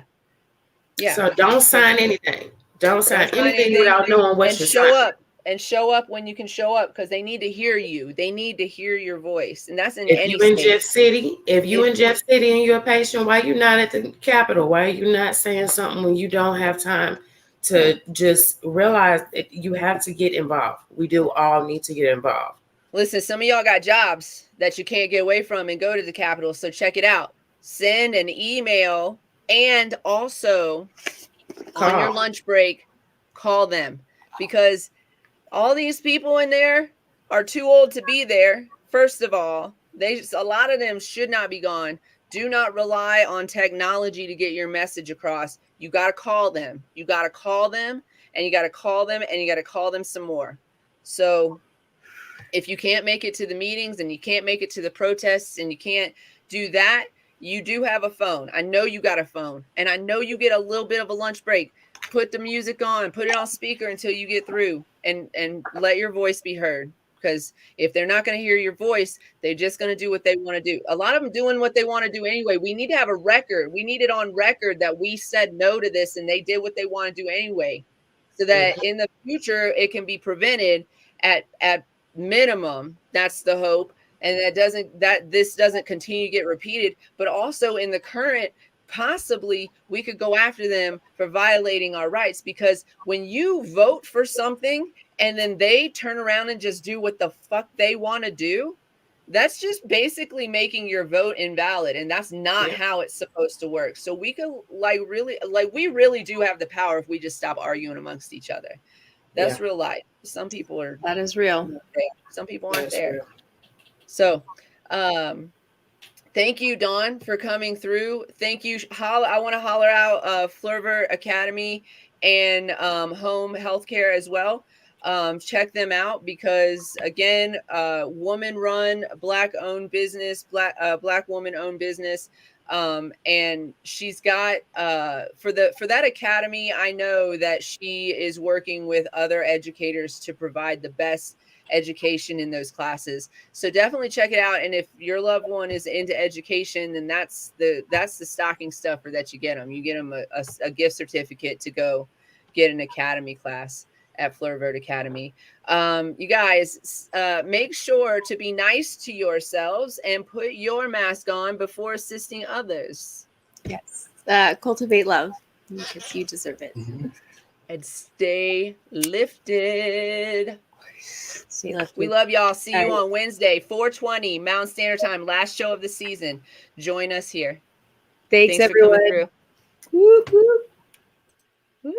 Yeah. So don't sign anything. Don't sign anything without knowing what you're signing. And show up when you can show up, because they need to hear you. They need to hear your voice. And that's in any state. If you in Jeff City and you're a patient, why you not at the Capitol? Why are you not saying something when you don't have time to just realize that you have to get involved? We do all need to get involved. Listen, some of y'all got jobs that you can't get away from and go to the Capitol. So check it out. Send an email And also on your lunch break, call them, because all these people in there are too old to be there. First of all, a lot of them should not be gone. Do not rely on technology to get your message across. You got to call them. You got to call them, and you got to call them, and you got to call them some more. So if you can't make it to the meetings and you can't make it to the protests and you can't do that, you do have a phone. I know you got a phone, and I know you get a little bit of a lunch break. Put the music on, put it on speaker until you get through, and let your voice be heard. Because if they're not going to hear your voice, they're just going to do what they want to do. A lot of them doing what they want to do anyway. We need to have a record. We need it on record that we said no to this and they did what they want to do anyway, so that in the future it can be prevented at minimum. That's the hope. And that this doesn't continue to get repeated. But also in the current, possibly we could go after them for violating our rights, because when you vote for something and then they turn around and just do what the fuck they want to do, that's just basically making your vote invalid, and that's not how it's supposed to work. So we could we really do have the power if we just stop arguing amongst each other. That's real life. Some people are. That is real. Some people aren't there. Real. So, thank you, Dawn, for coming through. Thank you. I want to holler out Flerver Academy and Home Healthcare as well. Check them out, because again, woman-run, Black-owned business, Black woman-owned business. And she's got for that academy, I know that she is working with other educators to provide the best education in those classes. So definitely check it out. And if your loved one is into education, then that's the stocking stuffer that you get them. You get them a gift certificate to go get an academy class at Flervert Academy. You guys, make sure to be nice to yourselves and put your mask on before assisting others. Yes. Cultivate love, because you deserve it. And stay lifted. Stay lifted. We love y'all. See you on Wednesday, 4:20 Mountain Standard Time, last show of the season. Join us here. Thanks everyone. For coming through. Woo, woo. Woo.